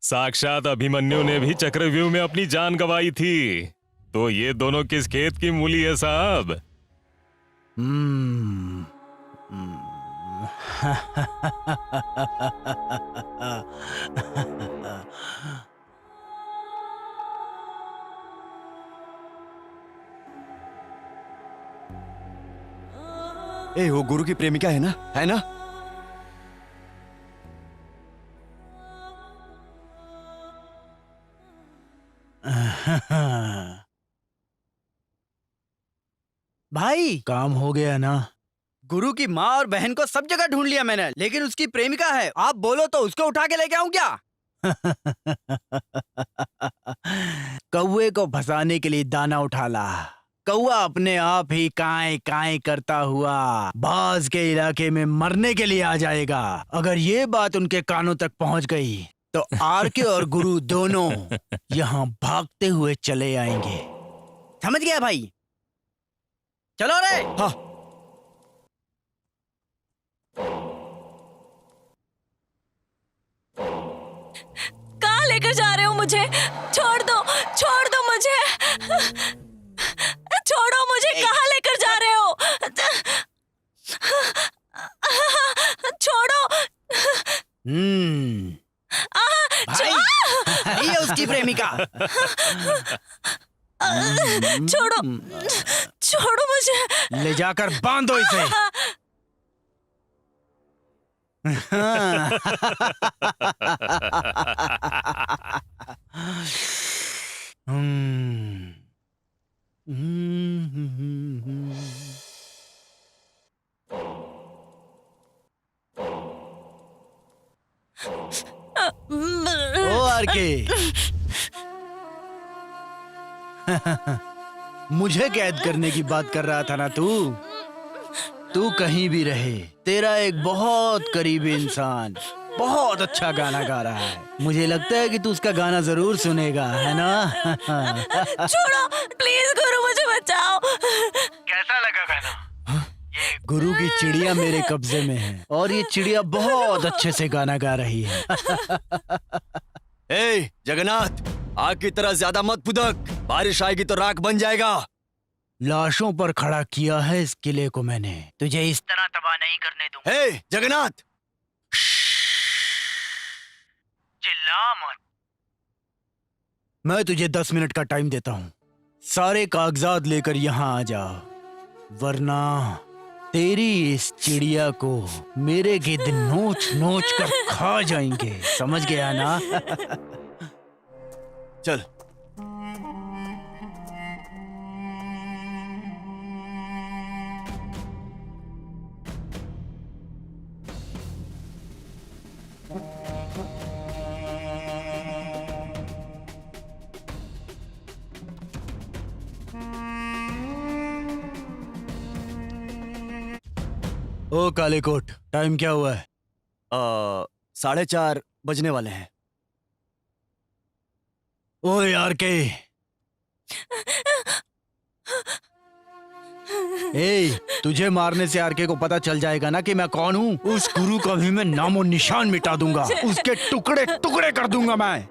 साक्षात अभिमन्यु ने भी चक्रव्यूह में अपनी जान गंवाई थी। तो ये दोनों किस खेत की मूली है साहब? ए, वो गुरु की प्रेमिका है ना? है ना? भाई काम हो गया ना? गुरु की माँ और बहन को सब जगह ढूंढ लिया मैंने, लेकिन उसकी प्रेमिका है। आप बोलो तो उसको उठा के लेके आऊं क्या? कौवे को फंसाने के लिए दाना उठा ला। कौवा अपने आप ही काएं काएं करता हुआ बाज के इलाके में मरने के लिए आ जाएगा। अगर ये बात उनके कानों तक पहुंच गई तो आरके और गुरु दोनों यहाँ भागते हुए चले आएंगे। समझ गया भाई? चलो रे। हाँ। कहाँ लेकर जा रहे हो मुझे? छोड़ दो मुझे। छोड़ो मुझे, कहाँ लेकर जा रहे हो? छोड़ो। भाई ये उसकी प्रेमिका। छोड़ो मुझे। ले जाकर बांधो इसे। ओ आरके, मुझे कैद करने की बात कर रहा था ना तू? तू कहीं भी रहे, तेरा एक बहुत करीबी इंसान बहुत अच्छा गाना गा रहा है। मुझे लगता है कि तू उसका गाना जरूर सुनेगा, है ना? छोड़ो प्लीज गुरु, मुझे बचाओ। कैसा लगा गाना? गुरु की चिड़िया मेरे कब्जे में है और ये चिड़िया बहुत अच्छे से गाना गा रही है। ए जगन्नाथ, आग की तरह ज्यादा मत फुदक, बारिश आएगी तो राख बन जाएगा। लाशों पर खड़ा किया है इस किले को मैंने, तुझे इस तरह तबाह नहीं करने दूंगा। हे जगन्नाथ, चिल्ला मत। मैं तुझे 10 मिनट का टाइम देता हूँ। सारे कागजात लेकर यहाँ आ जा, वरना तेरी इस चिड़िया को मेरे गिद्ध नोच नोच कर खा जाएंगे। समझ गया ना? चल। ओ काले कोट, टाइम क्या हुआ है? 4:30 बजने वाले हैं। ओ यार के, ए, तुझे मारने से आरके को पता चल जाएगा ना कि मैं कौन हूँ। उस गुरु का भी मैं नामो निशान मिटा दूंगा, उसके टुकड़े टुकड़े कर दूंगा मैं।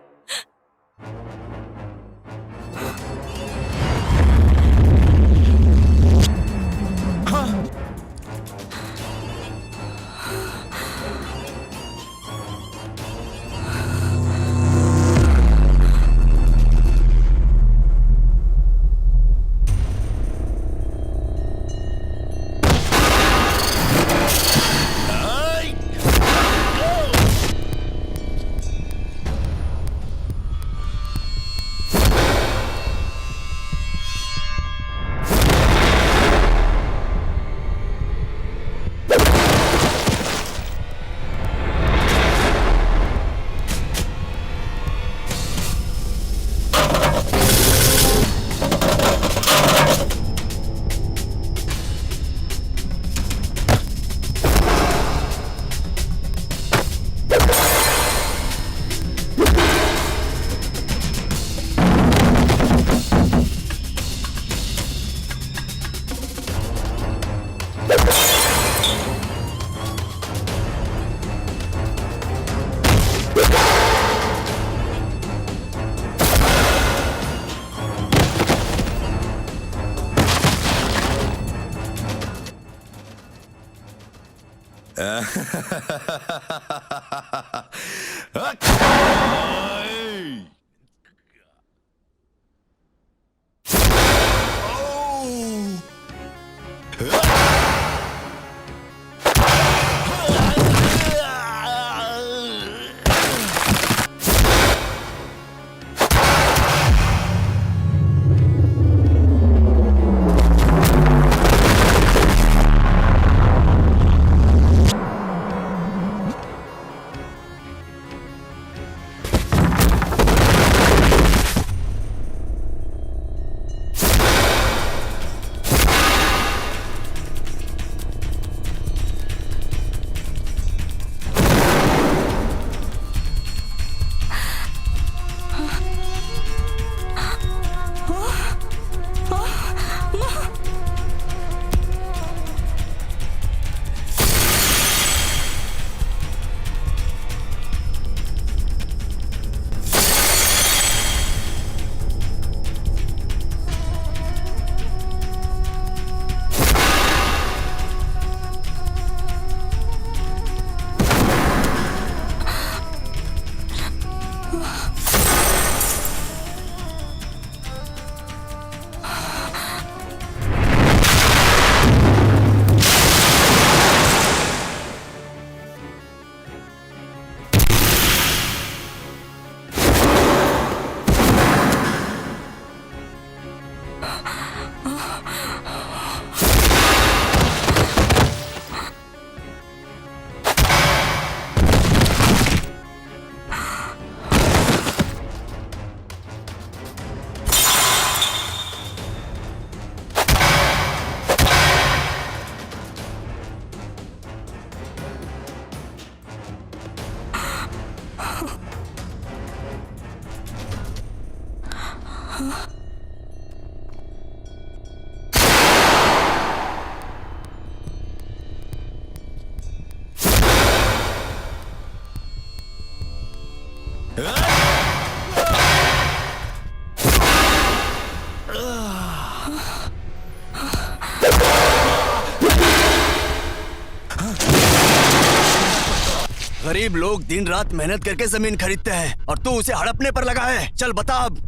गरीब लोग दिन रात मेहनत करके जमीन खरीदते हैं और तू उसे हड़पने पर लगा है। चल बता अब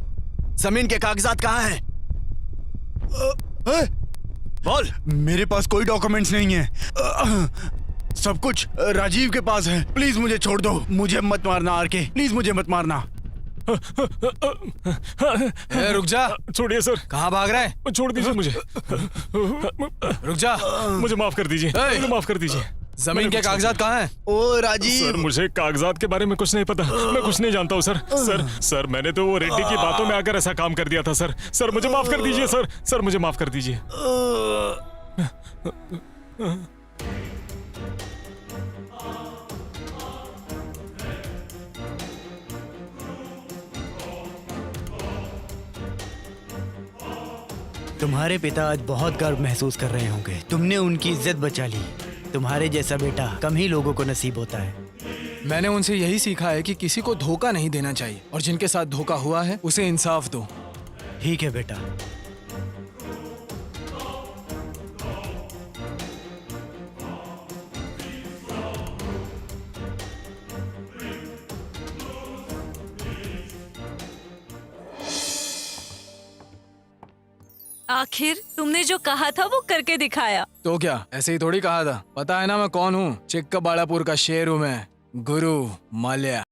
जमीन के कागजात कहाँ हैं? बोल। मेरे पास कोई डॉक्यूमेंट्स नहीं है। सब कुछ राजीव के पास है। प्लीज मुझे छोड़ दो। मुझे मत मारना आरके, प्लीज मुझे मत मारना। रुक जा। छोड़िए सर। कहाँ भाग रहा है? छोड़ दीजिए मुझे। रुक जा। मुझे माफ कर दीजिए, मुझे माफ कर दीजिए। जमीन के कागजात कहाँ हैं? ओ राजीव। सर मुझे कागजात के बारे में कुछ नहीं पता, मैं कुछ नहीं जानता हूँ सर। सर मैंने तो वो रेड्डी की बातों में आकर ऐसा काम कर दिया था सर। सर मुझे माफ कर दीजिए सर। सर मुझे माफ कर दीजिए। तुम्हारे पिता आज बहुत गर्व महसूस कर रहे होंगे। तुमने उनकी इज्जत बचा ली। तुम्हारे जैसा बेटा कम ही लोगों को नसीब होता है। मैंने उनसे यही सीखा है कि किसी को धोखा नहीं देना चाहिए और जिनके साथ धोखा हुआ है उसे इंसाफ दो। ठीक है बेटा। आखिर तुमने जो कहा था वो करके दिखाया। तो क्या ऐसे ही थोड़ी कहा था? पता है ना मैं कौन हूँ? चिक्कबाड़ापुर का शेर हूँ मैं, गुरु माल्या।